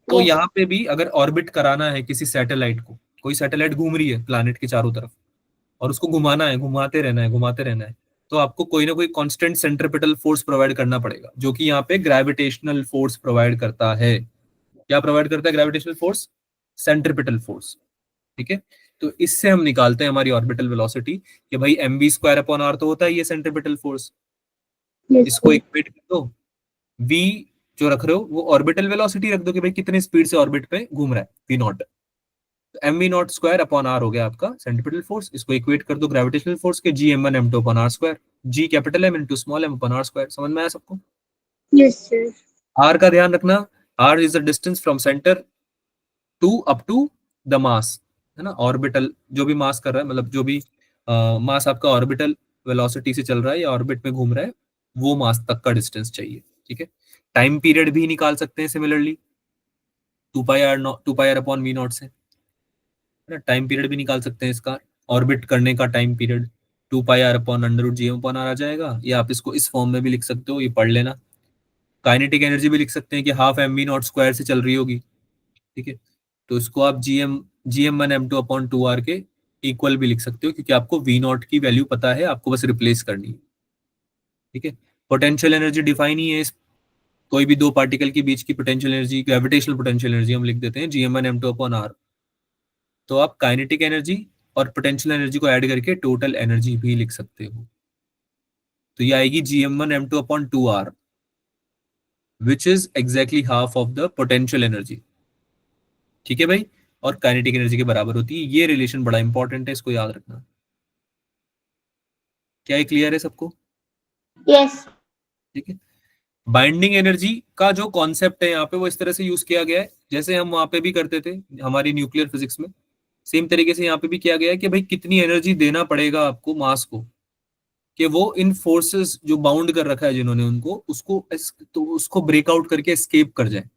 Yes. यहाँ पे भी अगर ऑर्बिट कराना है किसी सैटेलाइट को, कोई सैटेलाइट घूम रही है प्लैनेट के चारों तरफ और उसको घुमाना है, घुमाते रहना है, तो आपको कोई ना कोई कांस्टेंट सेंट्रिपिटल फोर्स प्रोवाइड करना पड़ेगा, जो कि यहाँ पे ग्रेविटेशनल फोर्स प्रोवाइड करता है। क्या प्रोवाइड करता है ग्रेविटेशनल फोर्स? Centripetal force. ठीक है, तो इससे हम निकालते हैं हमारी ऑर्बिटल वेलोसिटी कि भाई mv²/r तो होता है ये सेंट्रिपिटल फोर्स, यस इसको सर। इक्वेट कर दो, v जो रख रहे हो वो ऑर्बिटल वेलोसिटी रख दो कि भाई कितने स्पीड से ऑर्बिट पे घूम रहा है, v नॉट। mv0² / r हो गया आपका सेंट्रिपिटल फोर्स, इसको इक्वेट कर दो ग्रेविटेशनल फोर्स के gm1m2/r², g capital M into small m/r²। समझ में आया सबको? Yes sir. r का ध्यान रखना, r is the distance from centre up to the द मास, है ना, ऑर्बिटल जो भी मास कर रहा है, मतलब जो भी मास आपका ऑर्बिटल वेलोसिटी से चल रहा है या ऑर्बिट में घूम रहा है, वो मास तक का डिस्टेंस चाहिए। ठीक है, टाइम पीरियड भी निकाल सकते हैं सिमिलरली 2πr/v0 से, है ना, टाइम पीरियड भी निकाल सकते हैं इसका, ऑर्बिट करने का टाइम पीरियड 2πr/√gm/r आ जाएगा, या आप इसको इस फॉर्म में भी लिख सकते हो, ये पढ़ लेना। काइनेटिक एनर्जी भी लिख सकते हैं कि हाफ mv0² से चल रही होगी। ठीक है, तो इसको आप gm1m2/2r के इक्वल भी लिख सकते हो, क्योंकि आपको v0 की वैल्यू पता है, आपको बस रिप्लेस करनी है। ठीक है, पोटेंशियल एनर्जी डिफाइन ही है इस कोई भी दो पार्टिकल के बीच की potential energy, gravitational potential energy हम लिख देते हैं Gm1m2/r। तो आप काइनेटिक एनर्जी और पोटेंशियल एनर्जी को ऐड करके टोटल एनर्जी भी लिख सकते हो। तो ये आएगी Gm1m2/2r, which is exactly half of the potential energy. ठीक है भाई, और काइनेटिक एनर्जी के बराबर होती है। ये रिलेशन बड़ा इंपॉर्टेंट है, इसको याद रखना। क्या ये क्लियर है सबको? Yes. ठीक है। बाइंडिंग एनर्जी का जो कॉन्सेप्ट है यहाँ पे वो इस तरह से यूज किया गया है जैसे हम वहां पे भी करते थे हमारी न्यूक्लियर फिजिक्स में। सेम तरीके से यहाँ पे भी किया गया है कि भाई कितनी एनर्जी देना पड़ेगा आपको मास को कि वो इन फोर्सेस जो बाउंड कर रखा है जिन्होंने उनको तो उसको ब्रेकआउट करके एस्केप कर जाए।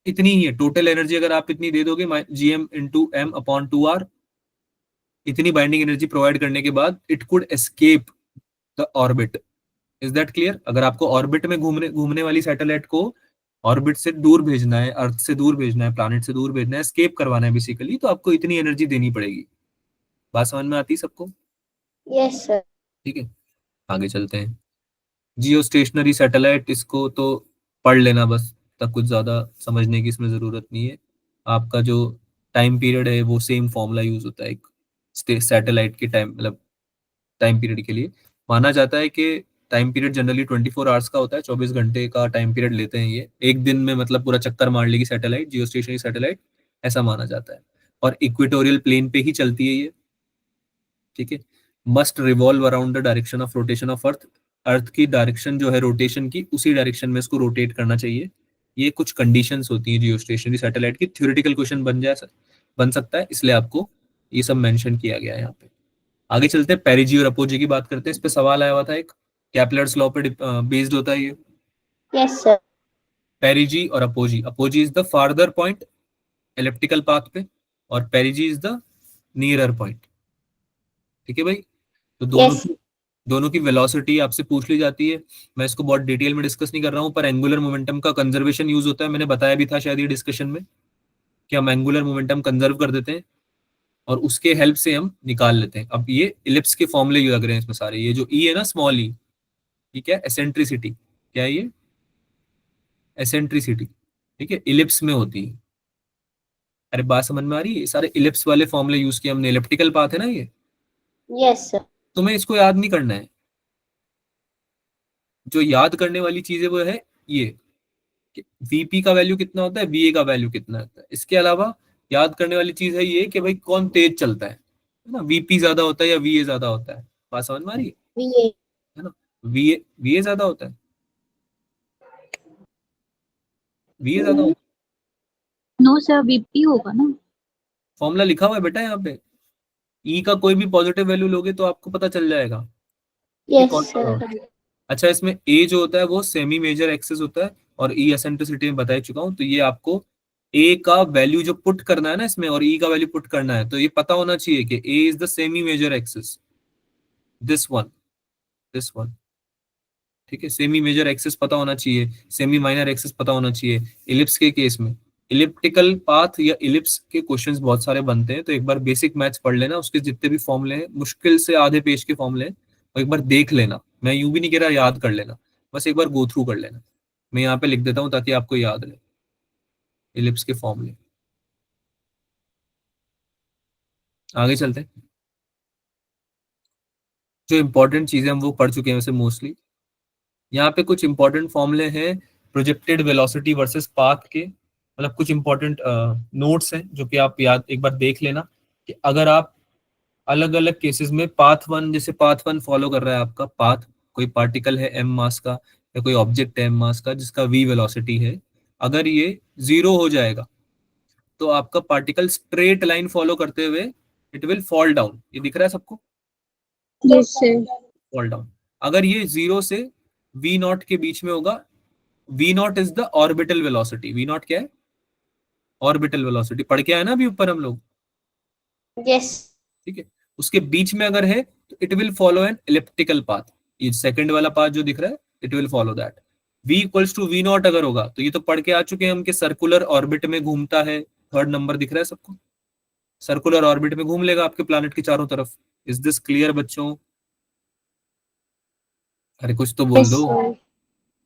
इतनी ही है टोटल एनर्जी। अगर आप इतनी दे दोगे Gm/m/2r, इतनी बाइंडिंग एनर्जी प्रोवाइड करने के बाद it could escape the orbit. Is that clear? अगर आपको ऑर्बिट में घूमने वाली सैटेलाइट को ऑर्बिट से दूर भेजना है, अर्थ से दूर भेजना है, प्लैनेट से दूर भेजना है, एस्केप करवाना है बेसिकली, तो आपको इतनी एनर्जी देनी पड़ेगी। बात समझ में आती है सबको? Yes, sir. ठीक है, आगे चलते हैं। जियो स्टेशनरी सैटेलाइट, इसको तो पढ़ लेना बस, तब कुछ ज्यादा समझने की इसमें जरूरत नहीं है। आपका जो टाइम पीरियड है वो सेम फॉर्मूला यूज होता है एक सैटेलाइट के टाइम, मतलब टाइम पीरियड के लिए माना जाता है कि टाइम पीरियड जनरली 24 आवर्स का होता है, 24 घंटे का टाइम पीरियड लेते हैं ये। एक दिन में मतलब पूरा चक्कर मार लेगी सैटेलाइट, जियो स्टेशनरी सैटेलाइट, ऐसा माना जाता है। और इक्वेटोरियल प्लेन पे ही चलती है ये। ठीक है, must revolve around the direction of rotation of earth. Earth की डायरेक्शन जो है रोटेशन की, उसी डायरेक्शन में इसको रोटेट करना चाहिए। ये कुछ कंडीशंस होती हैं जियो स्टेशनरी सैटेलाइट की। थ्योरेटिकल क्वेश्चन बन सकता है, इसलिए आपको ये सब मेंशन किया गया है यहाँ पे। आगे चलते हैं, पेरिजी और अपोजी की बात करते हैं। इस पे सवाल आया हुआ था एक, कैपलर्स लॉ पे बेस्ड होता है ये। Yes, sir. पेरिजी और apogee, apogee is the farther point elliptical path पे और पेरिजी इज द नियरर पॉइंट। ठीक है भाई, तो Yes. दोनों की वेलोसिटी आपसे पूछ ली जाती है। मैं इसको बहुत डिटेल में डिस्कस नहीं कर रहा हूँ, पर एंगुलर मोमेंटम का कंजर्वेशन यूज होता है। मैंने बताया भी था शायद ये डिस्कशन में कि हम एंगुलर मोमेंटम कंजर्व कर देते हैं और उसके हेल्प से हम निकाल लेते हैं। अब ये इलिप्स के फॉर्मूले लग रहे हैं इसमें सारे। ये जो ई है ना, स्मॉल ई, ठीक है, एसेंट्रिसिटी, क्या है ये? एसेंट्रिसिटी। ठीक है, इलिप्स में होती है। अरे बात समझ में आ रही है? सारे इलिप्स वाले फॉर्मूले यूज किए हमने। इलिप्टिकल पाथ है ना ये, Yes, sir. तुम्हें इसको याद नहीं करना है। जो याद करने वाली चीज है वो है ये कि वीपी का वैल्यू कितना होता है, वीए का वैल्यू कितना होता है। इसके अलावा याद करने वाली चीज है ये कि भाई कौन तेज चलता है ना, वीपी ज्यादा होता है या वीए ज्यादा होता है। बात समझ में आ रही VA. है ना? वीए वीए ज्यादा होता है, वीए ज्यादा होता है। नो सर, बीपी होगा ना। फॉर्मूला लिखा हुआ है बेटा यहाँ पे। ई का कोई भी पॉजिटिव वैल्यू लोगे तो आपको पता चल जाएगा कि Yes, कौन सा sir. होता है। अच्छा, इसमें ए जो होता है वो सेमी मेजर एक्सिस होता है और ई एसेंट्रिसिटी में बता चुका हूँ। तो ये आपको ए का वैल्यू जो पुट करना है ना इसमें और ई का वैल्यू पुट करना है, तो ये पता होना चाहिए कि A is the semi major axis, this one. ठीक है, सेमी मेजर एक्सिस पता होना चाहिए, सेमी माइनर एक्सिस पता होना चाहिए। इलिप्स के केस में इलिप्टिकल पाथ या इलिप्स के क्वेश्चंस बहुत सारे बनते हैं, तो एक बार बेसिक मैथ्स पढ़ लेना। उसके जितने भी फॉर्मूले हैं, मुश्किल से आधे पेज के फॉर्मूले हैं, और एक बार देख लेना। मैं यूं भी नहीं कह रहा याद कर लेना, बस एक बार गो थ्रू कर लेना। मैं यहाँ पे लिख देता हूँ ताकि आपको याद रहे इलिप्स के फॉर्मूले। आगे चलते हैं। जो इंपॉर्टेंट चीजें हम वो पढ़ चुके हैं वैसे मोस्टली। यहाँ पे कुछ इंपॉर्टेंट फॉर्मूले हैं प्रोजेक्टेड वेलोसिटी वर्सेस पाथ के, मतलब कुछ इंपॉर्टेंट नोट्स हैं जो कि आप याद एक बार देख लेना कि अगर आप अलग अलग केसेस में पाथ वन, जैसे पाथ वन फॉलो कर रहा है आपका पाथ, कोई पार्टिकल है एम मास का या कोई ऑब्जेक्ट है एम मास का जिसका वी वेलोसिटी है, अगर ये 0 हो जाएगा तो आपका पार्टिकल स्ट्रेट लाइन फॉलो करते हुए इट विल फॉल डाउन। ये दिख रहा है सबको? Yes sir. Fall down. अगर ये 0 से v नॉट के बीच में होगा, v not is the orbital velocity. v not क्या है? Orbital velocity. पढ़ के आए ना अभी ऊपर हम लोग? Yes. ठीक है, उसके बीच में अगर है तो it will follow an elliptical path. ये सेकंड वाला पाथ जो दिख रहा है it will follow that. v equals to V naught अगर होगा तो ये तो पढ़ के आ चुके हैं हम कि सर्कुलर ऑर्बिट में घूमता है। थर्ड नंबर दिख रहा है सबको? सर्कुलर ऑर्बिट में घूम लेगा आपके प्लैनेट के चारों तरफ। इज दिस क्लियर बच्चों? अरे कुछ तो बोल Yes, दो। sir.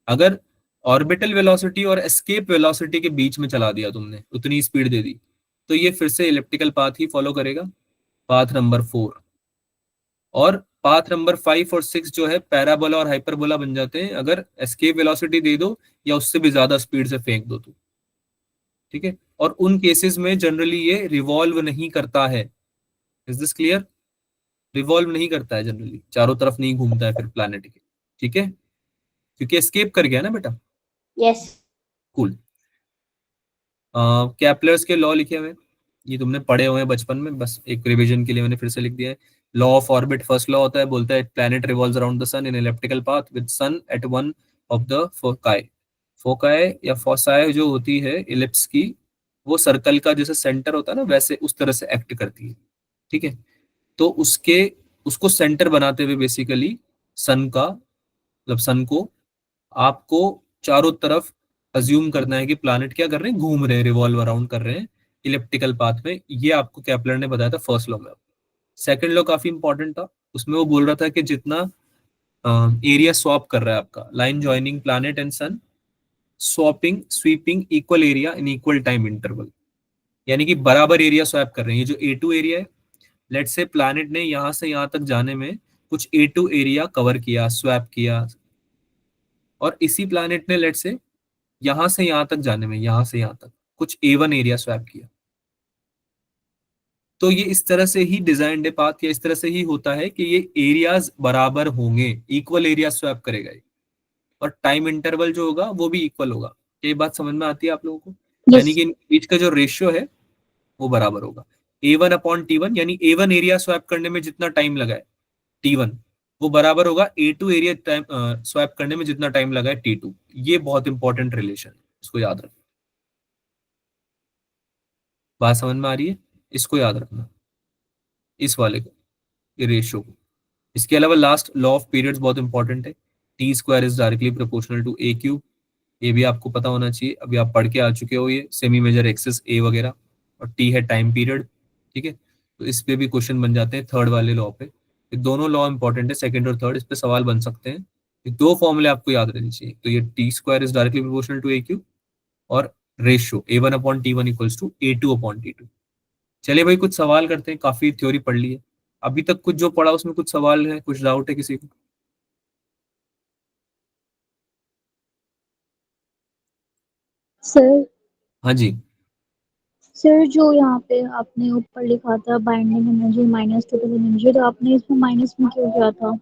अगर ऑर्बिटल वेलोसिटी और एस्केप वेलोसिटी के बीच में चला दिया तुमने, उतनी स्पीड दे दी, तो ये फिर से इलिप्टिकल पाथ ही फॉलो करेगा, पाथ नंबर 4। और पाथ नंबर 5 और 6 जो है पैराबोला और हाइपरबोला बन जाते हैं अगर एस्केप वेलोसिटी दे दो या उससे भी ज्यादा स्पीड से फेंक दो तो। ठीक है, और उन केसेस में जनरली ये रिवॉल्व नहीं करता है। Is this clear? रिवॉल्व नहीं करता है जनरली, चारों तरफ नहीं घूमता है फिर प्लैनेट के। ठीक है, क्योंकि एस्केप कर गया ना बेटा। Yes. कूल। कैपलर्स के लॉ लिखे हुए हैं, ये तुमने पढ़े हुए हैं बचपन में, बस एक रिवीजन के लिए मैंने फिर से लिख दिया है। Law of orbit first law होता है, बोलता है planet revolves around the sun in elliptical path with sun at one of the foci. Foci या फोसाई जो होती है इलिप्स की, वो सर्कल का जैसे सेंटर होता है ना, वैसे उस तरह से एक्ट करती है। ठीक है, तो उसको सेंटर बनाते हुए बेसिकली सन का, मतलब सन को आपको चारों तरफ अज्यूम करना है कि प्लैनेट क्या कर रहे हैं, घूम रहे हैं, रिवॉल्व अराउंड कर रहे हैं इलिप्टिकल पाथ में। ये आपको केपलर ने बताया था फर्स्ट लॉ में। सेकंड लॉ काफी इंपॉर्टेंट था, उसमें वो बोल रहा था कि जितना एरिया स्वैप कर रहा है आपका, line joining planet and sun, swapping sweeping equal area in equal time interval, यानी कि बराबर एरिया स्वैप कर रहे हैं। ये जो A2 एरिया है, लेट्स से प्लैनेट ने यहां से यहां तक जाने में कुछ A2 एरिया कवर किया, स्वैप किया, और इसी प्लैनेट ने लेट्स से यहां से यहां तक जाने में, यहां से यहां तक कुछ A1 एरिया स्वैप किया। तो ये इस तरह से ही डिजाइन है पाथ, या इस तरह से ही होता है कि ये एरियाज बराबर होंगे, इक्वल एरिया स्वैप करेगा ये, और टाइम इंटरवल जो होगा वो भी इक्वल होगा। ये बात समझ में आती है आप लोगों को? यानी Yes. कि इन बीच का जो रेशियो है वो बराबर होगा। A1/T1, यानी A1 एरिया स्वैप करने में जितना टाइम लगा है T1, वो बराबर होगा A2 एरिया टाइम स्वैप करने में जितना टाइम लगा है T2। ये बहुत इंपॉर्टेंट रिलेशन है, इसको याद रखना। बात समझ में आ रही है? इसको याद रखना, इस वाले को, ये रेशियो को। इसके अलावा लास्ट लॉ ऑफ पीरियड्स बहुत इंपॉर्टेंट है, T square is directly proportional to A cube. ये भी आपको पता होना चाहिए, अभी आप पढ़ के आ चुके हो ये सेमी मेजर एक्सिस ए वगैरह, और टी है टाइम पीरियड। ठीक है, तो इस पे भी क्वेश्चन बन जाते हैं थर्ड वाले लॉ पे। ये दोनों लॉ इंपॉर्टेंट है, सेकंड और थर्ड, इस पे सवाल बन सकते हैं। ये दो फॉर्मूले आपको याद रहनी चाहिए, तो ये T square is directly proportional to A cube, और ratio A1/T1 equals to A2/T2। चलिए भाई, कुछ सवाल करते हैं, काफी थ्योरी पढ़ ली है अभी तक। कुछ जो पढ़ा उसमें कुछ सवाल है, कुछ डाउट है किसी को? सर हाँ जी। सर जो यहाँ पे आपने ऊपर लिखा था binding energy minus total energy, तो आपने इसमें माइनस में क्यों किया था?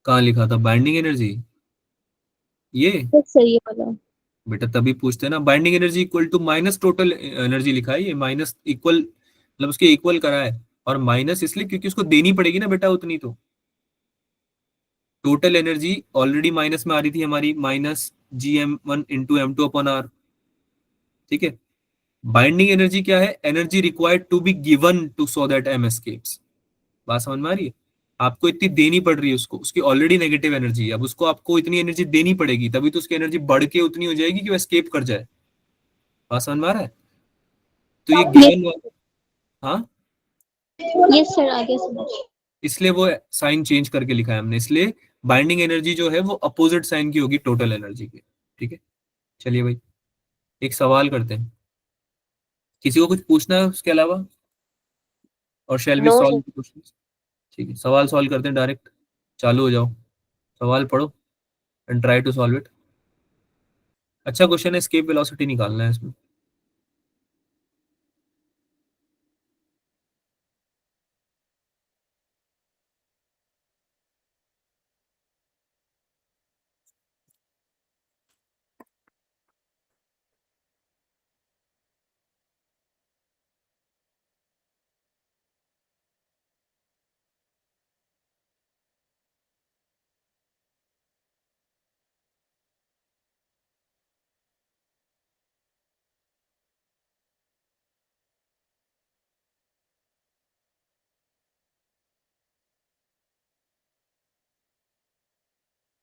कहाँ लिखा था बाइंडिंग एनर्जी? ये सर सही है वाला। बेटा तभी पूछते हैं ना, binding energy equal to minus total energy लिखा है, ये माइनस इक्वल मतलब उसके इक्वल करा है। और माइनस इसलिए क्योंकि उसको देनी पड़ेगी ना बेटा उतनी, तो टोटल एनर्जी ऑलरेडी माइनस में आ रही थी हमारी, -gm1 × m2/r। ठीक है, बाइंडिंग एनर्जी क्या है? Energy required to be given to so that m escapes। बात समझ में आ रही है? आपको इतनी देनी पड़ रही है उसको, उसकी ऑलरेडी नेगेटिव एनर्जी है, अब उसको आपको इतनी एनर्जी देनी पड़ेगी, तभी तो उसकी एनर्जी बढ़ के उतनी हो जाएगी कि वो एस्केप कर जाए। बात समझ में आ रहा है? तो ये ये गिवन, हाँ, ये सर आगे समझ। इसलिए वो साइन चेंज करके लिखा है हमने, इसलिए बाइंडिंग एनर्जी जो है वो अपोजिट साइन की होगी टोटल एनर्जी के। ठीक है, चलिए भाई, एक सवाल करते हैं, किसी को कुछ पूछना है उसके अलावा, और shall we No, solve sir. The questions? ठीक है, सवाल सॉल्व करते हैं डायरेक्ट, चालू हो जाओ, सवाल पढ़ो and try to solve it. अच्छा क्वेश्चन है, एस्केप वेलोसिटी निकालना है इसमें।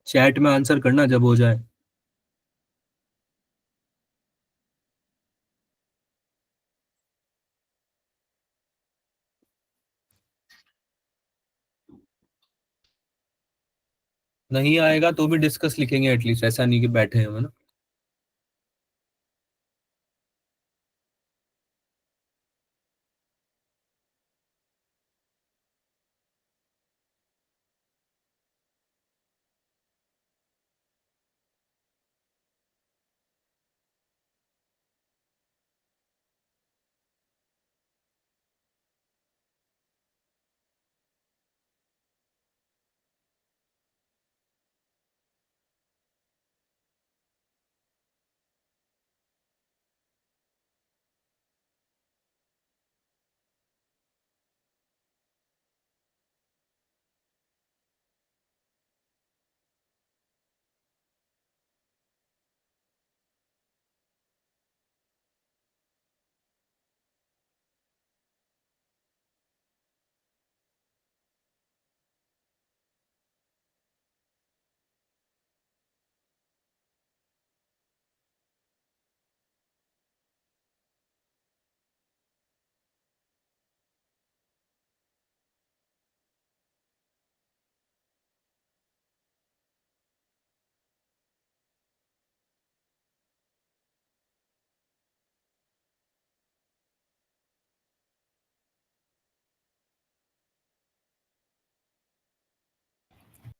चैट में आंसर करना जब हो जाए। नहीं आएगा तो भी डिस्कस लिखेंगे एटलीस्ट, ऐसा नहीं कि बैठे हैं, है ना।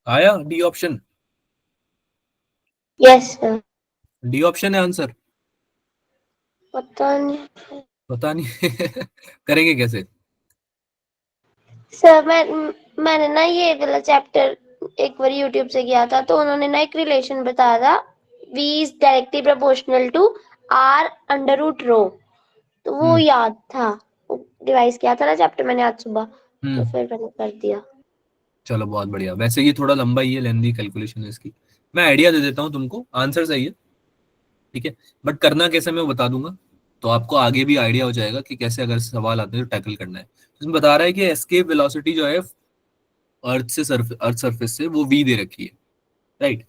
आया D option? Yes, sir. D option है आंसर? पता नहीं पता नहीं करेंगे कैसे? सर, मैंने ना ये वाला चैप्टर एक बार यूट्यूब से किया था, तो उन्होंने ना एक रिलेशन बताया था, v is directly proportional to r under root rho, तो वो याद था, रिवाइज किया था ना चैप्टर मैंने आज सुबह, तो फिर मैंने कर दिया। चलो बहुत बढ़िया। वैसे ये थोड़ा लंबा ही है, लेंदी कैलकुलेशन है इसकी। मैं आइडिया दे देता हूँ तुमको, आंसर सही है, ठीक है, बट करना कैसे मैं बता दूंगा, तो आपको आगे भी आइडिया हो जाएगा कि कैसे अगर सवाल आते हैं तो टैकल करना है। इसमें बता रहा है कि एस्केप वेलोसिटी जो है अर्थ सरफेस से वो v दे रखी है, राइट।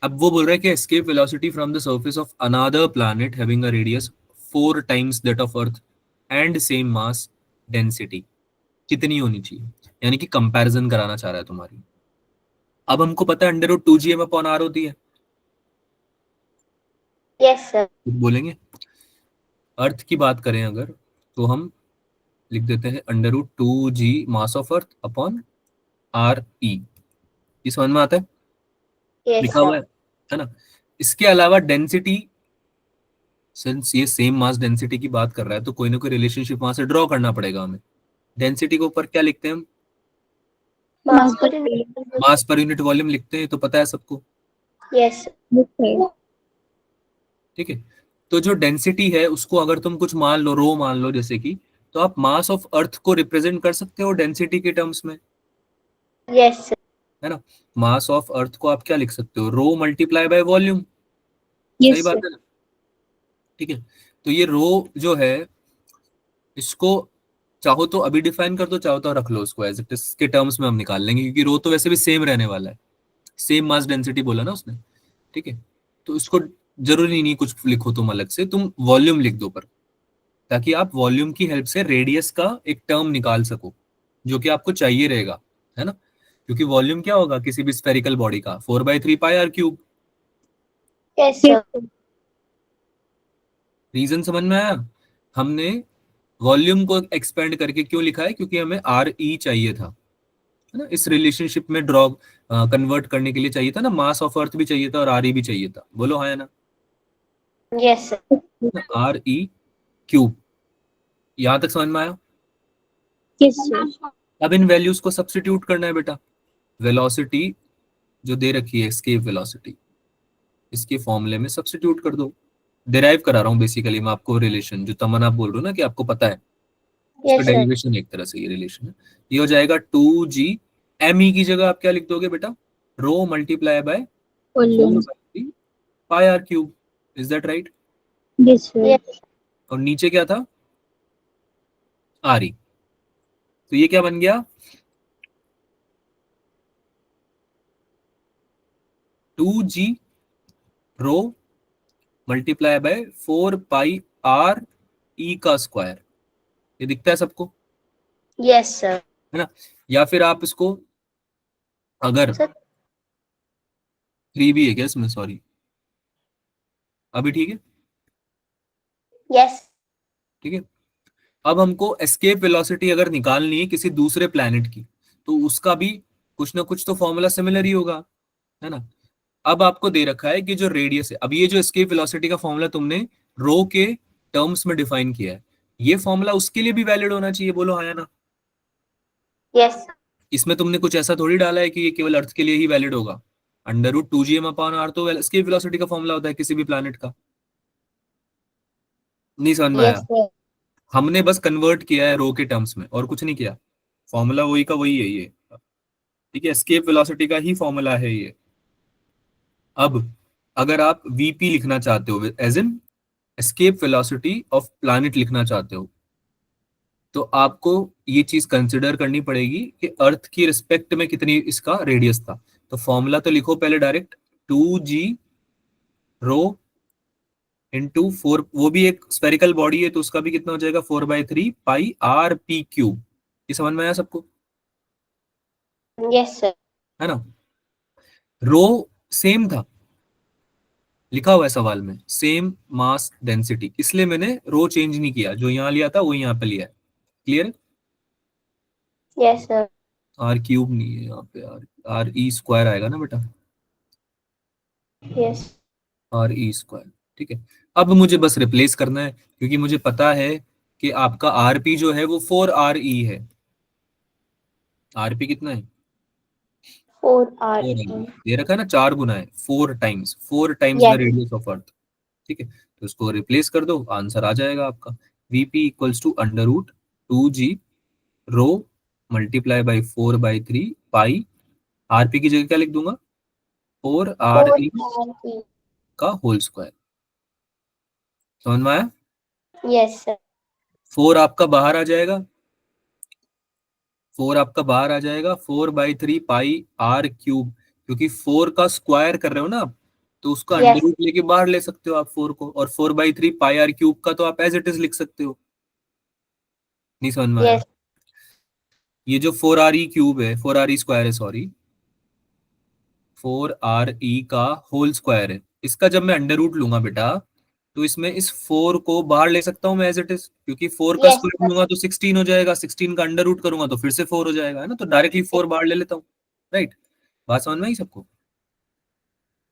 अब वो बोल रहा है कि escape velocity from the surface of another planet having a radius 4 times that of earth and same mass density कितनी होनी चाहिए, यानी कि कंपैरिजन कराना चाह रहा है तुम्हारी। अब हमको पता है under root 2gm upon r होती है, यस सर। कुछ बोलेंगे? अर्थ की बात करें अगर, तो हम लिख देते हैं under root 2g mass of Earth upon R E. ये समझ में आता है? यस लिखा हुआ सर। है ना। इसके अलावा डेंसिटी, सिंस ये सेम मास डेंसिटी की बात कर रहा है तो कोई ना कोई रिलेशनशिप वहां से ड्रॉ करना पड़ेगा हमें। डेंसिटी के ऊपर क्या लिखते हैं हम? मास पर मास पर यूनिट वॉल्यूम लिखते हैं, तो पता है सबको, यस। ठीक है। तो जो डेंसिटी है उसको अगर तुम कुछ मान लो, रो मान लो जैसे कि, तो आप मास ऑफ अर्थ को रिप्रेजेंट कर सकते हो डेंसिटी के टर्म्स में, यस है ना। मास ऑफ अर्थ को आप क्या लिख सकते हो? रो मल्टीप्लाई बाय वॉल्यूम, सही बात है ना, ठीक है। तो ये रो जो है, इसको चाहो तो अभी डिफाइन कर दो, चाहो तो रख लो उसको एज इट इज के टर्म्स में हम निकाल लेंगे, क्योंकि रो तो वैसे भी सेम रहने वाला है, सेम मास डेंसिटी बोला ना उसने, ठीक है। तो इसको जरूरी नहीं कुछ लिखो तुम अलग से, तुम वॉल्यूम लिख दो पर, ताकि आप वॉल्यूम की हेल्प से रेडियस का एक टर्म निकाल सको जो कि आपको चाहिए रहेगा, है ना। क्योंकि वॉल्यूम क्या होगा किसी भी स्फेरिकल बॉडी का? 4/3πr³। Yes sir. रीजन समझ में आया? हमने वॉल्यूम को एक्सपेंड करके क्यों लिखा है? क्योंकि हमें आर ई चाहिए था, है ना, इस रिलेशनशिप में ड्रॉ कन्वर्ट करने के लिए चाहिए था ना, मास ऑफ अर्थ भी चाहिए था और आर ई भी चाहिए था, बोलो हाँ या ना। Yes sir. R E cube, यहां तक समझ में आया? Yes sir. अब इन वैल्यूज को सब्स्टिट्यूट करना है बेटा। वेलोसिटी जो दे रखी है एस्केप वेलोसिटी, इसके फॉर्मूले में सब्स्टिट्यूट कर दो। डिराइव करा रहा हूँ बेसिकली मैं आपको रिलेशन, जो तमन्ना आप बोल रहे हो ना कि आपको पता है, उसका यस सर। डेरिवेशन एक तरह से ये रिलेशन है। ये हो जाएगा 2g, की जगह आप क्या लिख दोगे बेटा? Rho multiply by volume. 4πr³। Is that right? Yes sir. और नीचे क्या था? R E. तो ये क्या बन गया? 2g रो मल्टीप्लाई बाय 4πr² का स्क्वायर। ये दिखता है सबको, यस सर। है ना। या फिर आप इसको अगर सर 3 भी है क्या इसमें, सॉरी, अभी ठीक है? यस। ठीक है। अब हमको एस्केप वेलोसिटी अगर निकालनी है किसी दूसरे प्लैनेट की, तो उसका भी कुछ ना कुछ तो फॉर्मूला सिमिलर ही होगा, है ना? अब आपको दे रखा है कि जो रेडियस है, अब ये जो एस्केप वेलोसिटी का फॉर्मूला तुमने रो के टर्म्स में डिफाइन किया है, ये फॉर्मूला उसके लिए भी वैलिड होना चाहिए, बोलो हाँ या ना? यस। इसमें तुमने कुछ ऐसा थोड़ी डाला है कि ये केवल अर्थ के लिए ही वैलिड होगा। √2gm/r तो एस्केप वेलोसिटी का फॉर्मूला होता है किसी भी प्लैनेट का। नहीं समझ में आया? Yes sir. हमने बस कन्वर्ट किया है रो के टर्म्स में और कुछ नहीं किया, फॉर्मूला वही का वही है ये। ठीक है, एस्केप वेलोसिटी का ही फॉर्मूला है ये। अब अगर आप वीपी लिखना चाहते हो, as in escape velocity of planet लिखना चाहते हो, तो आपको ये चीज कंसिडर करनी पड़ेगी कि अर्थ की रिस्पेक्ट में कितनी इसका रेडियस था। तो फॉर्मूला तो लिखो पहले डायरेक्ट, 2g रो × 4, वो भी एक स्फेरिकल बॉडी है तो उसका भी कितना हो जाएगा, 4/3 π r p क्यूब। ये समझ में आया सबको? Yes sir. है ना? रो सेम था, लिखा हुआ है सवाल में, सेम मास डेंसिटी, इसलिए मैंने रो चेंज नहीं किया, जो यहां लिया था वो यहां पे लिया है। क्लियर? Yes sir. r³ नहीं है यहाँ पे, r e² आएगा ना बेटा, यस। r e²। ठीक है। अब मुझे बस रिप्लेस करना है, क्योंकि मुझे पता है कि आपका rp जो है वो 4re है। rp कितना है? 4 r 4re दे रखा है ना, 4 गुना है, 4 times the yes. Radius of earth. ठीक है, तो इसको रिप्लेस कर दो, आंसर आ जाएगा आपका, vp = √2g रो × 4/3 rp की जगह क्या लिख दूंगा, 4re 4 r p। का होल स्क्वायर। समझ में आया? Yes sir. 4 आपका बाहर आ जाएगा, 4 बाई 3 π r³ क्योंकि 4 का स्क्वायर कर रहे हो ना आप, तो उसका अंडर यस। रूट लेके बाहर ले सकते हो आप 4 को, और 4/3 π r³ का तो आप एज इट इज लिख सकते हो। नहीं समझ में आया? यस। ये जो 4re³ है, 4re² है, सॉरी, 4re का होल स्क्वायर है, इसका जब मैं अंडर रूट लूंगा बेटा, तो इसमें इस 4 को बाहर ले सकता हूं मैं एज इट इज, क्योंकि 4 का यस स्क्वायर सर। लूंगा तो 16 हो जाएगा, 16 का अंडर रूट करूंगा तो फिर से 4 हो जाएगा, है ना? तो डायरेक्टली 4 बाहर ले लेता हूँ। राइट? बात समझ में आई सबको?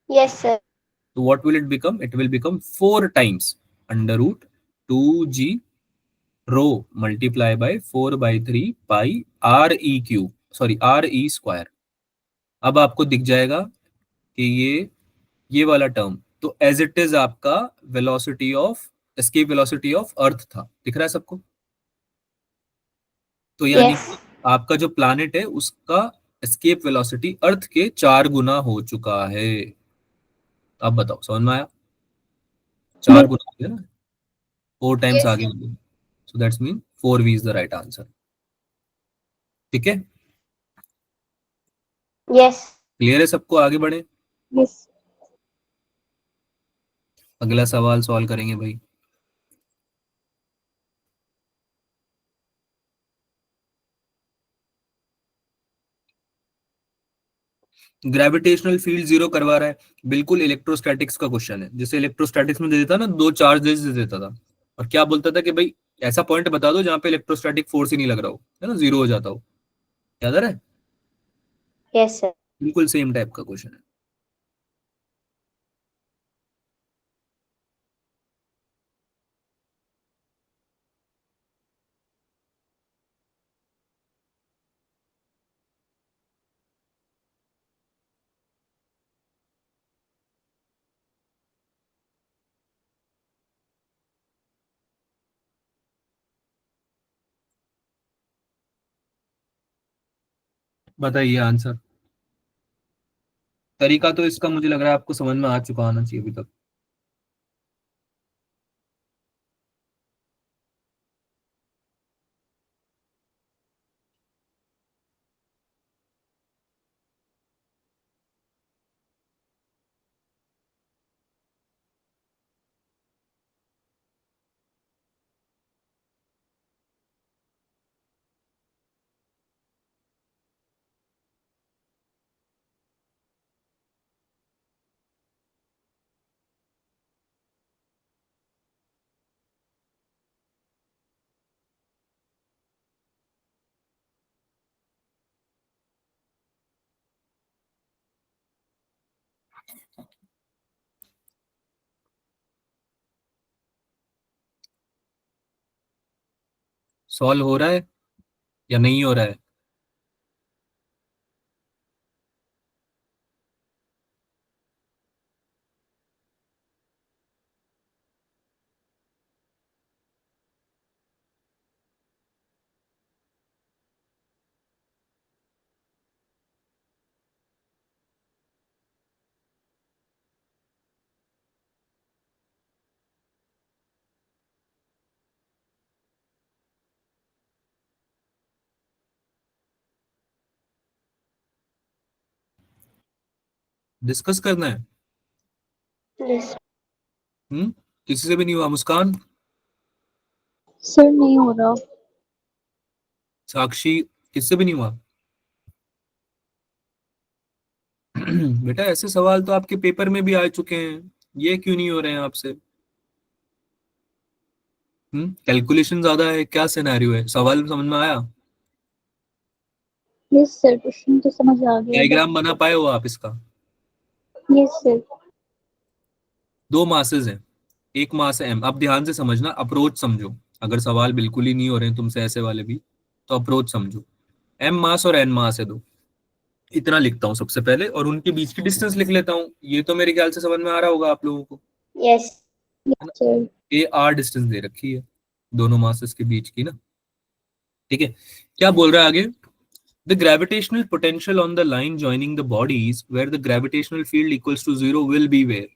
Yes sir. तो what will it become, it will become 4 times √2g rho × 4/3 π re³ sorry re²। अब आपको दिख जाएगा कि ये वाला टर्म तो एज इट इज आपका velocity of escape velocity of earth था। दिख रहा है सबको? तो यानी यस। कि आपका जो प्लैनेट है उसका एस्केप वेलोसिटी अर्थ के 4 गुना हो चुका है। अब बताओ, समझ में आया? 4 गुना हो गया ना, 4 टाइम्स Yes, आगे sir. हो गया, so that's mean 4v is the right answer. ठीक है, यस। क्लियर है सबको? आगे बढ़े, यस। अगला सवाल सॉल्व करेंगे भाई। ग्रेविटेशनल फील्ड जीरो करवा रहा है, बिल्कुल इलेक्ट्रोस्टैटिक्स का क्वेश्चन है, जैसे इलेक्ट्रोस्टैटिक्स में दे देता ना, 2 चार्जेस दे देता था, और क्या बोलता था कि भाई ऐसा पॉइंट बता दो जहां पे इलेक्ट्रोस्टैटिक फोर्स ही नहीं लग रहा हो, है ना, जीरो हो जाता हो। याद आ रहा है? Yes sir. बिल्कुल सेम टाइप का क्वेश्चन है। बताइए आंसर। तरीका तो इसका मुझे लग रहा है आपको समझ में आ चुका होना चाहिए अभी तक। सॉल्व हो रहा है या नहीं हो रहा है? डिस्कस करना है? यस किसी से भी नहीं हुआ? मुस्कान, सर नहीं हो रहा। साक्षी, किससे भी नहीं हुआ? बेटा ऐसे सवाल तो आपके पेपर में भी आ चुके हैं, ये क्यों नहीं हो रहे हैं आपसे? कैलकुलेशन ज्यादा है, क्या सिनेरियो है? सवाल समझ में आया? यस सर, क्वेश्चन तो समझ आ गया डायग्राम बना पाए हो आप इसका? Yes sir. दो मासेस हैं, एक मास है एम। अब ध्यान से समझना, अप्रोच समझो। अगर सवाल बिल्कुल ही नहीं हो रहे हैं तुमसे ऐसे वाले भी, तो अप्रोच समझो। एम मास और एन मास है दो, इतना लिखता हूँ सबसे पहले, और उनके बीच की डिस्टेंस लिख लेता हूँ। ये तो मेरे ख्याल से समझ में आ रहा होगा आप लोगों को, यस है ना? सर ए आर डिस्टेंस दे रखी है दोनों मासेस के बीच की ना। ठीक है, क्या बोल रहा है आगे? The gravitational potential on the line joining the bodies where the gravitational field equals to zero will be where?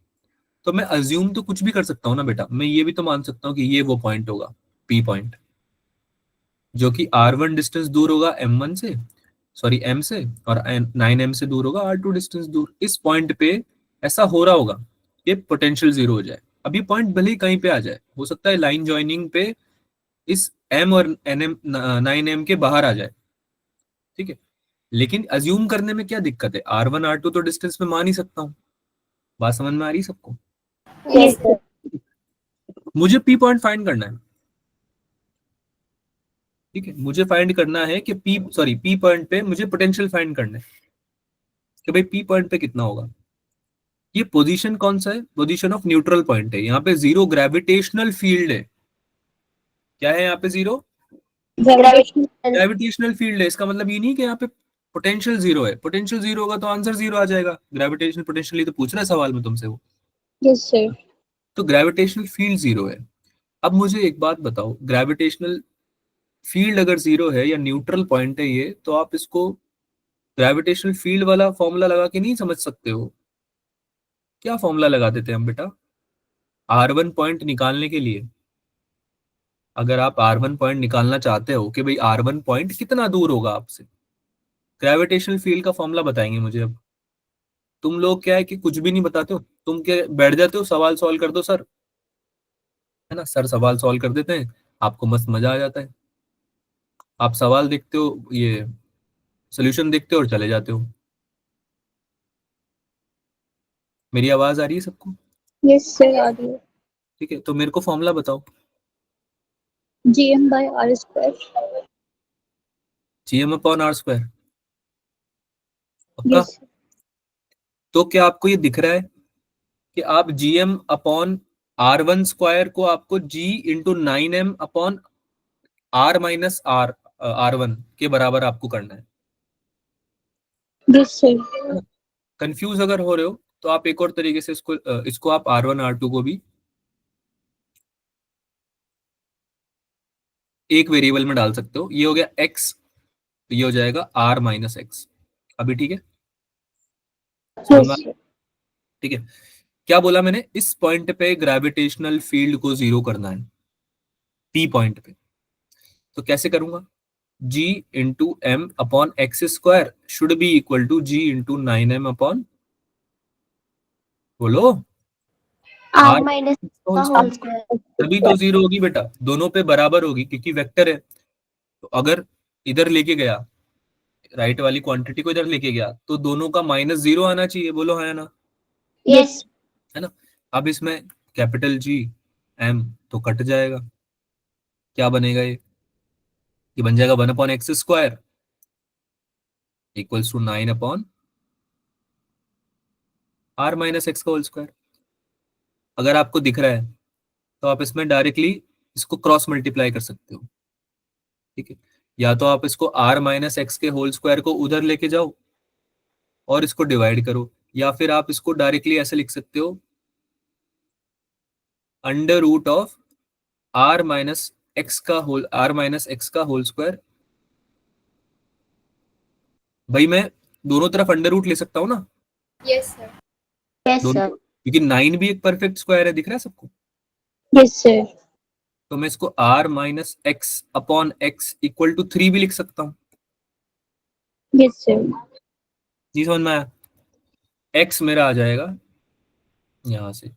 तो मैं अज्यूम तो कुछ भी कर सकता हूँ ना बेटा, मैं ये भी तो मान सकता हूँ कि ये वो पॉइंट होगा, पी पॉइंट, जो कि R1 डिस्टेंस दूर होगा M1 से, सॉरी M से, और 9M से दूर होगा R2 डिस्टेंस दूर। इस पॉइंट पे ऐसा हो रहा होगा, ये पोटेंशियल जीरो हो जाए। अब ये पॉइंट भले ही कहीं पे आ जाए, हो सकता है लाइन ज्वाइनिंग पे इस M और NM 9M के बाहर आ जाए, ठीक है। लेकिन अज्यूम करने में क्या दिक्कत है? R1 R2 तो डिस्टेंस में मान ही सकता हूँ। बात समझ में आ रही है सबको? यस सर मुझे पी पॉइंट फाइंड करना है, ठीक है। मुझे फाइंड करना है कि पी पॉइंट पे मुझे पोटेंशियल फाइंड करना है कि भाई पी पॉइंट पे कितना होगा। ये पोजीशन कौन सा है? पोजीशन ऑफ न्यूट्रल पॉइंट है। यहाँ पे जीरो ग्रेविटेशनल फील्ड है। क्या है यहाँ पे? Zero gravitation. ग्रेविटेशनल फील्ड है। इसका मतलब ये नहीं कि यहाँ पे पोटेंशियल जीरो है। पोटेंशियल जीरो होगा तो आंसर जीरो आ जाएगा। ग्रेविटेशनल पोटेंशियल तो पूछ रहा है सवाल में तुमसे वो, यस सर। तो ग्रेविटेशनल फील्ड जीरो है। अब मुझे एक बात बताओ, ग्रेविटेशनल फील्ड अगर जीरो है या न्यूट्रल पॉइंट है ये, तो आप इसको ग्रेविटेशनल फील्ड वाला फॉर्मूला लगा के नहीं समझ सकते हो? क्या फॉर्मूला लगा देते हैं हम बेटा? R1 पॉइंट निकालने के लिए, अगर आप R1 पॉइंट निकालना चाहते हो कि भाई R1 पॉइंट कितना दूर होगा आपसे, ग्रेविटेशनल फील्ड का फॉर्मूला बताएंगे मुझे। अब तुम लोग क्या है कि कुछ भी नहीं बताते हो, तुम क्या बैठ जाते हो, सवाल सॉल्व कर दो सर, है ना, सर सवाल सॉल्व कर देते हैं, आपको मस्त मजा आ जाता है। आप सवाल देखते हो, ये सोल्यूशन देखते हो और चले जाते हो। मेरी आवाज आ रही है सबको? यस सर आ रही है। ठीक है, तो मेरे को फॉर्मूला बताओ। GM/R²। GM/R², पक्का? यस तो क्या आपको ये दिख रहा है कि आप GM/R1² को आपको G × 9M/R−R R1 के बराबर आपको करना यस सर। है ना? कंफ्यूज अगर हो रहे हो तो आप एक और तरीके से इसको आप R1 R2 को भी एक वेरिएबल में डाल सकते हो। ये हो गया x, तो ये हो जाएगा R−X। अभी ठीक है, समझ में यस आ- सर। ठीक है। क्या बोला मैंने? इस पॉइंट पे ग्रेविटेशनल फील्ड को जीरो करना है, पी पॉइंट पे। तो कैसे करूंगा? G × M/X² should be equal to G × 9M बोलो आर R माइनस का होल होल स्क्वायर। स्क्वायर। तभी तो जीरो होगी बेटा, दोनों पे बराबर होगी क्योंकि वेक्टर है। तो अगर इधर लेके गया, राइट वाली क्वांटिटी को इधर लेके गया, तो दोनों का -0 आना चाहिए। बोलो है ना? यस है ना? अब इसमें कैपिटल G M तो कट जाएगा, क्या बनेगा ये बन जाएगा 1/X² equals to 9/R r minus x का होल स्क्वायर। अगर आपको दिख रहा है तो आप इसमें डायरेक्टली इसको क्रॉस मल्टीप्लाई कर सकते हो, ठीक है। या तो आप इसको r माइनस एक्स के होल स्क्वायर को उधर लेके जाओ और इसको डिवाइड करो, या फिर आप इसको डायरेक्टली ऐसे लिख सकते हो, under root of r minus x का होल स्क्वायर। भाई मैं दोनों तरफ अंडर रूट ले सकता हूँ ना, Yes, sir. यस दोनों, सर। क्योंकि 9 भी एक परफेक्ट स्क्वायर है, दिख रहा है सबको। Yes sir. तो मैं इसको r minus x upon x equal to 3 भी लिख सकता हूँ। Yes sir. जी समझ में आया। x मेरा आ जाएगा यहां से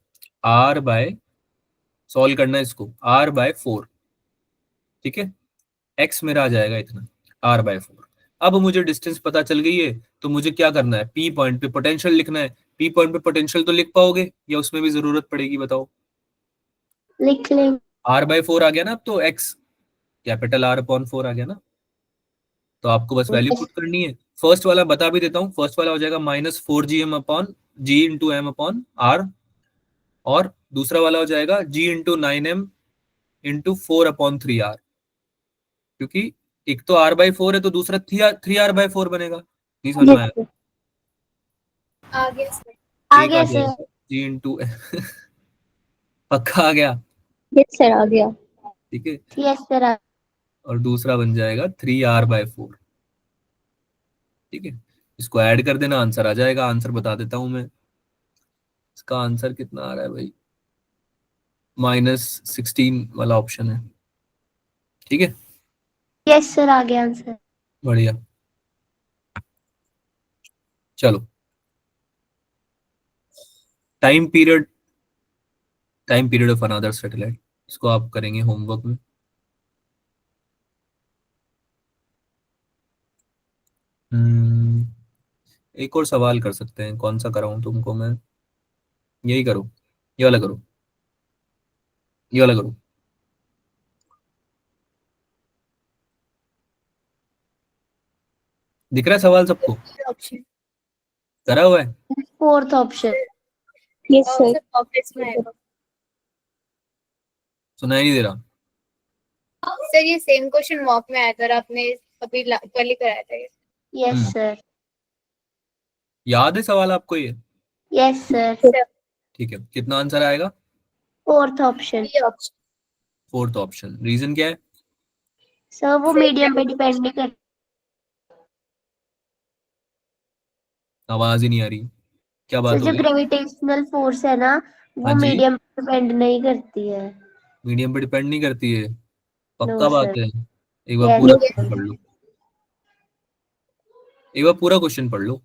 r बाय, सॉल्व करना है इसको, r बाय 4, ठीक है। x मेरा आ जाएगा इतना, r बाय 4। अब मुझे डिस्टेंस पता चल गई है, तो मुझे क्या करना है, p पॉइंट पे पोटेंशियल लिखना है। p पॉइंट पे पोटेंशियल तो लिख पाओगे या उसमें भी जरूरत पड़ेगी, बताओ। लिख लें। r बाय 4 आ गया ना, अब तो x कैपिटल R अपॉन 4 आ गया ना, तो आपको बस वैल्यू पुट करनी है। फर्स्ट वाला बता भी देता हूँ, फर्स्ट वाला हो जाएगा -4gm upon g into M upon R, और दूसरा वाला हो जाएगा g into 9m into 4/3r, क्योंकि एक तो r/4 है तो दूसरा 3r/4 बनेगा। नहीं समझ में आया। यस आगे sir. एक आ आगे से। जाएगा g इंटू पक्का आ गया, सर आ गया। ठीक है। Yes sir. और दूसरा बन जाएगा 3r/4, ठीक है। इसको ऐड कर देना, आंसर आ जाएगा। आंसर बता देता हूं मैं, इसका आंसर कितना आ रहा है भाई, -16 वाला ऑप्शन है, ठीक है। यस सर आ गया आंसर। बढ़िया, चलो। Time period, time period of another satellite, इसको आप करेंगे होमवर्क में। हम्म, एक और सवाल कर सकते हैं, कौन सा कराऊं तुमको मैं, यही करो, ये वाला करो, ये वाला करो। दिख रहा है सवाल सबको, Option. करा हुआ है। Fourth option. Yes sir. Sir, office में आएगा. सुनाई नहीं दे रहा। सर ये सेम क्वेश्चन मॉक में आया था, आपने अभी कल ही कराया था ये. यस हम्म, सर। याद है सवाल आपको ये, यस सर। सर ठीक है। कितना आंसर आएगा, फोर्थ ऑप्शन। ये ऑप्शन. Fourth option. रीजन क्या है, सर वो मीडियम पे डिपेंड नहीं करता। आवाज ही नहीं आ रही, क्या सर बात हो जो गई। ग्रेविटेशनल फोर्स है ना, हाँ वो जी, मीडियम पे डिपेंड नहीं करती है। मीडियम पे डिपेंड नहीं करती है, नो पक्का बात सर। है। एक बार यस पूरा क्वेश्चन सर। पढ़ लो, एक बार पूरा क्वेश्चन पढ़ लो।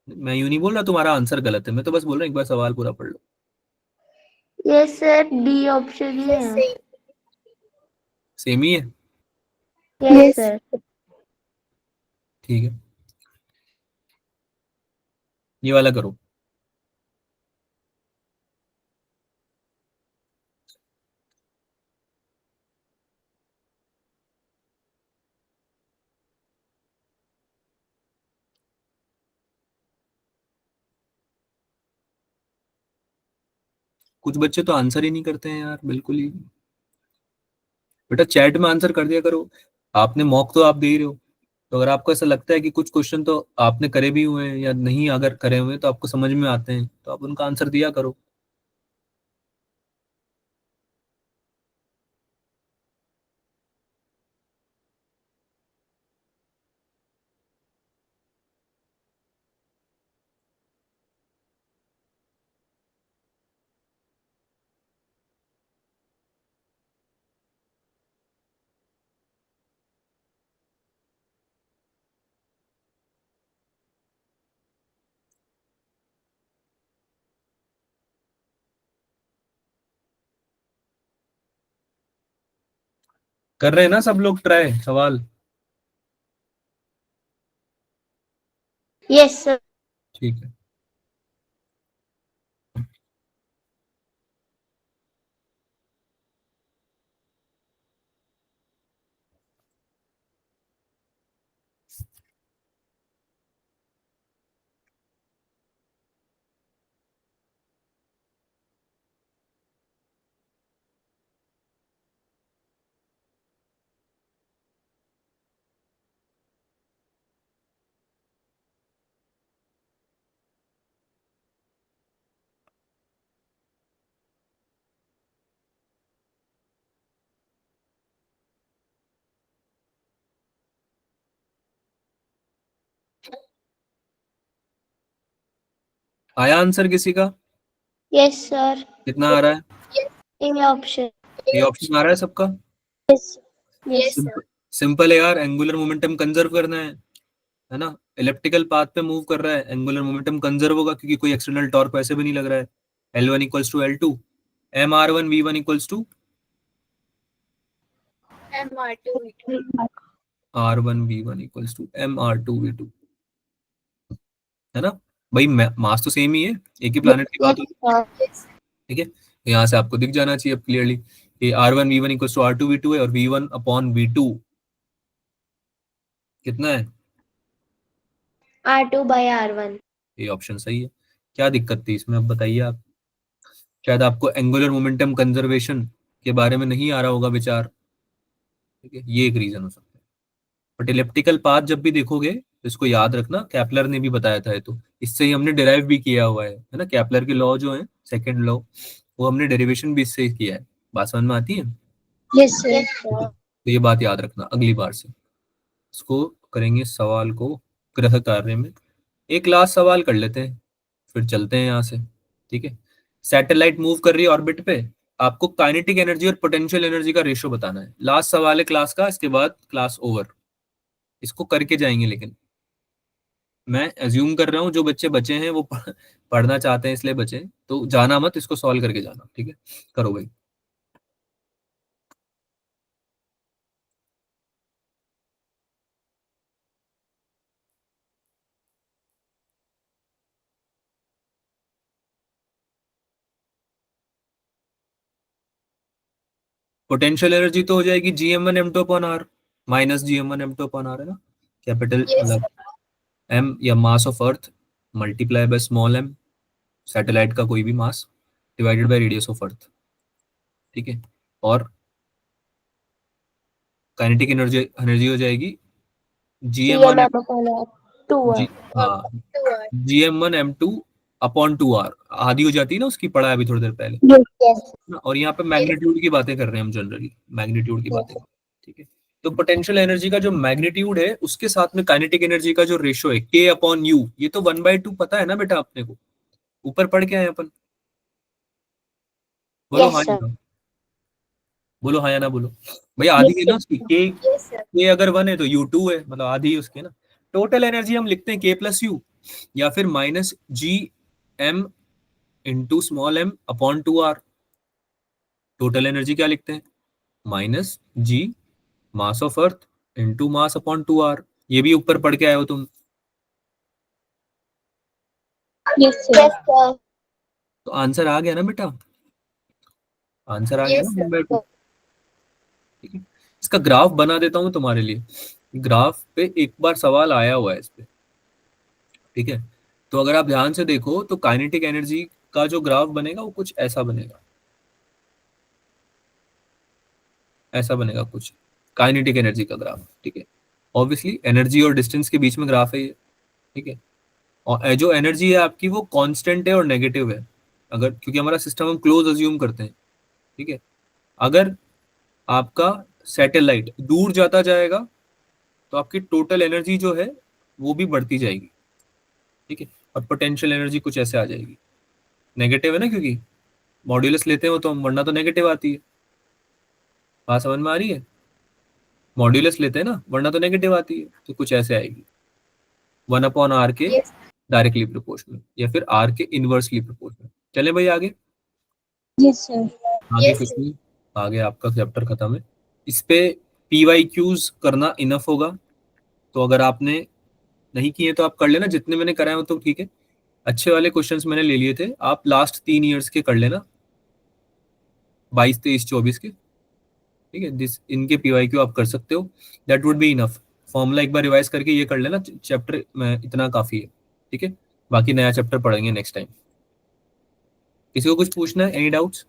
मैं यूं नहीं बोल रहा तुम्हारा आंसर गलत है, मैं तो बस बोल रहा हूँ एक बार सवाल पूरा पढ़ लो। यस सर डी ऑप्शन ही सर है। सेम. सेम ही है, यस सर। ठीक है। ये वाला करो, कुछ बच्चे तो आंसर ही नहीं करते हैं यार, बिल्कुल ही। बेटा चैट में आंसर कर दिया करो, आपने मॉक तो आप दे ही रहे हो, तो अगर आपको ऐसा लगता है कि कुछ क्वेश्चन तो आपने करे भी हुए हैं या नहीं, अगर करे हुए हैं तो आपको समझ में आते हैं, तो आप उनका आंसर दिया करो। कर रहे हैं ना सब लोग ट्राई सवाल, यस सर। ठीक है। आया आंसर किसी का? यस सर, कितना आ रहा है? A option. ये ऑप्शन आ रहा है सबका? Yes yes yes sir. Simple है यार, एंगुलर मोमेंटम कंजर्व करना है ना। इलेप्टिकल पाथ पे मूव कर रहा है, एंगुलर मोमेंटम कंजर्व होगा क्योंकि कोई एक्सटर्नल टॉर्क वैसे भी नहीं लग रहा है। L1 equals to L2, MR1 V1 equals to MR2 R1 V1 equals to MR2 V2, है ना भाई। मास तो सेम ही है, एक ही प्लैनेट की बात हो रही है, यस ठीक है। यहाँ से आपको दिख जाना चाहिए अब क्लियरली कि R1 V1 equals to R2 V2 है, और V1 अपॉन V2 कितना है? R2/R1। ये ऑप्शन सही है। क्या दिक्कत थी इसमें, अब बताइए आप। शायद आपको एंगुलर मोमेंटम कंजर्वेशन के बारे में नहीं आ रहा होगा विचार, ठीक है, ये एक रीजन हो सकता है। बट इलेप्टिकल पाथ जब भी देखोगे तो इसको याद रखना, कैपलर ने भी बताया था ये, तो इससे ही हमने डिराइव भी किया हुआ है ना। कैपलर के लॉ जो है, सेकंड लॉ, वो हमने डेरिवेशन भी इससे ही किया है। बात समझ में आती है? Yes sir. तो ये बात याद रखना अगली बार से। इसको करेंगे सवाल को ग्रह कार्य में। एक लास्ट सवाल कर लेते हैं, फिर चलते हैं यहाँ से, ठीक है। सैटेलाइट मूव कर रही है ऑर्बिट पे, आपको काइनेटिक एनर्जी और पोटेंशियल एनर्जी का रेशो बताना है। लास्ट सवाल है क्लास का, इसके बाद क्लास ओवर। इसको करके जाएंगे, लेकिन मैं एज्यूम कर रहा हूँ जो बच्चे बचे हैं वो पढ़ना चाहते हैं इसलिए बचे हैं, तो जाना मत, इसको सॉल्व करके जाना, ठीक है। करो भाई। पोटेंशियल एनर्जी तो हो जाएगी Gm1m2 upon R, minus Gm1m2 upon R, है ना। कैपिटल यस मतलब m या mass of earth multiply by small m, satellite का कोई भी mass, divided by radius of earth, ठीक है। और काइनेटिक एनर्जी एनर्जी हो जाएगी Gm1 GMM/2R। हाँ Gm1m2 अपॉन 2r, आधी हो जाती है ना उसकी, पढ़ा है अभी थोड़ी देर पहले यस ना। और यहाँ पे मैग्नीट्यूड की बातें कर रहे हैं हम, जनरली मैग्नीट्यूड की बातें, ठीक है। तो पोटेंशियल एनर्जी का जो मैग्नीट्यूड है उसके साथ में काइनेटिक एनर्जी का जो रेशो है K अपॉन U, ये तो 1/2 पता है ना बेटा अपने को, ऊपर पढ़ के आए अपन। बोलो यस हाँ या सर। ना, बोलो हाँ या ना, बोलो भैया। आधी है ना उसकी K, यस सर। K अगर 1 है तो U2 है, मतलब आधी है उसके ना। टोटल एनर्जी हम लिखते हैं K प्लस U, या फिर minus Gm into small m upon 2r। Total energy क्या लिखते हैं? Minus G mass of earth into mass upon 2r। ये भी ऊपर पढ़ के आए हो तुम, यस सर। Yes sir. तो आंसर आ गया ना बेटा, आंसर आ गया यस ना सर। 1/2, ठीक है। इसका ग्राफ बना देता हूं तुम्हारे लिए, ग्राफ पे एक बार सवाल आया हुआ है इस पे, ठीक है। तो अगर आप ध्यान से देखो तो काइनेटिक एनर्जी का जो ग्राफ बनेगा वो कुछ ऐसा बनेगा, ऐसा बनेगा कुछ काइनेटिक एनर्जी का ग्राफ, ठीक है। ऑब्वियसली एनर्जी और डिस्टेंस के बीच में ग्राफ है ये, ठीक है। और जो एनर्जी है आपकी वो कांस्टेंट है और नेगेटिव है, अगर, क्योंकि हमारा सिस्टम हम क्लोज अज्यूम करते हैं, ठीक है। अगर आपका सैटेलाइट दूर जाता जाएगा तो आपकी टोटल एनर्जी जो है वो भी बढ़ती जाएगी, ठीक है। और पोटेंशियल एनर्जी कुछ ऐसे आ जाएगी, नेगेटिव है ना, क्योंकि मॉड्यूलस लेते हो तो हम, वरना तो नेगेटिव आती है। बात समझ में आ रही है? मॉड्यूलस लेते हैं ना, वरना तो नेगेटिव आती है, तो कुछ ऐसे आएगी 1/r के यस डायरेक्टली प्रोपोर्शनल, या फिर r के इनवर्सली प्रोपोर्शनल। चले भाई आगे, यस सर। आगे यस कुछ नहीं, आगे आपका चैप्टर खत्म है। इस पे PYQs करना इनफ होगा, तो अगर आपने नहीं किए तो आप कर लेना, जितने मैंने कराए हो तो ठीक है। अच्छे वाले क्वेश्चंस मैंने ले लिए थे, आप लास्ट 3 ईयर्स के कर लेना, 22, 23, 24 के, ठीक है। दिस इनके PYQ आप कर सकते हो, that would be enough. Formula एक बार रिवाइज करके ये कर लेना, चैप्टर में इतना काफी है, ठीक है। बाकी नया चैप्टर पढ़ेंगे नेक्स्ट टाइम। किसी को कुछ पूछना है, एनी डाउट्स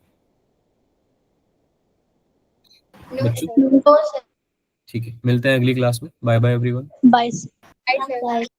नो बच्चों? सर। ठीक है, मिलते हैं अगली क्लास में। Bye bye everyone. Bye sir. Bye sir.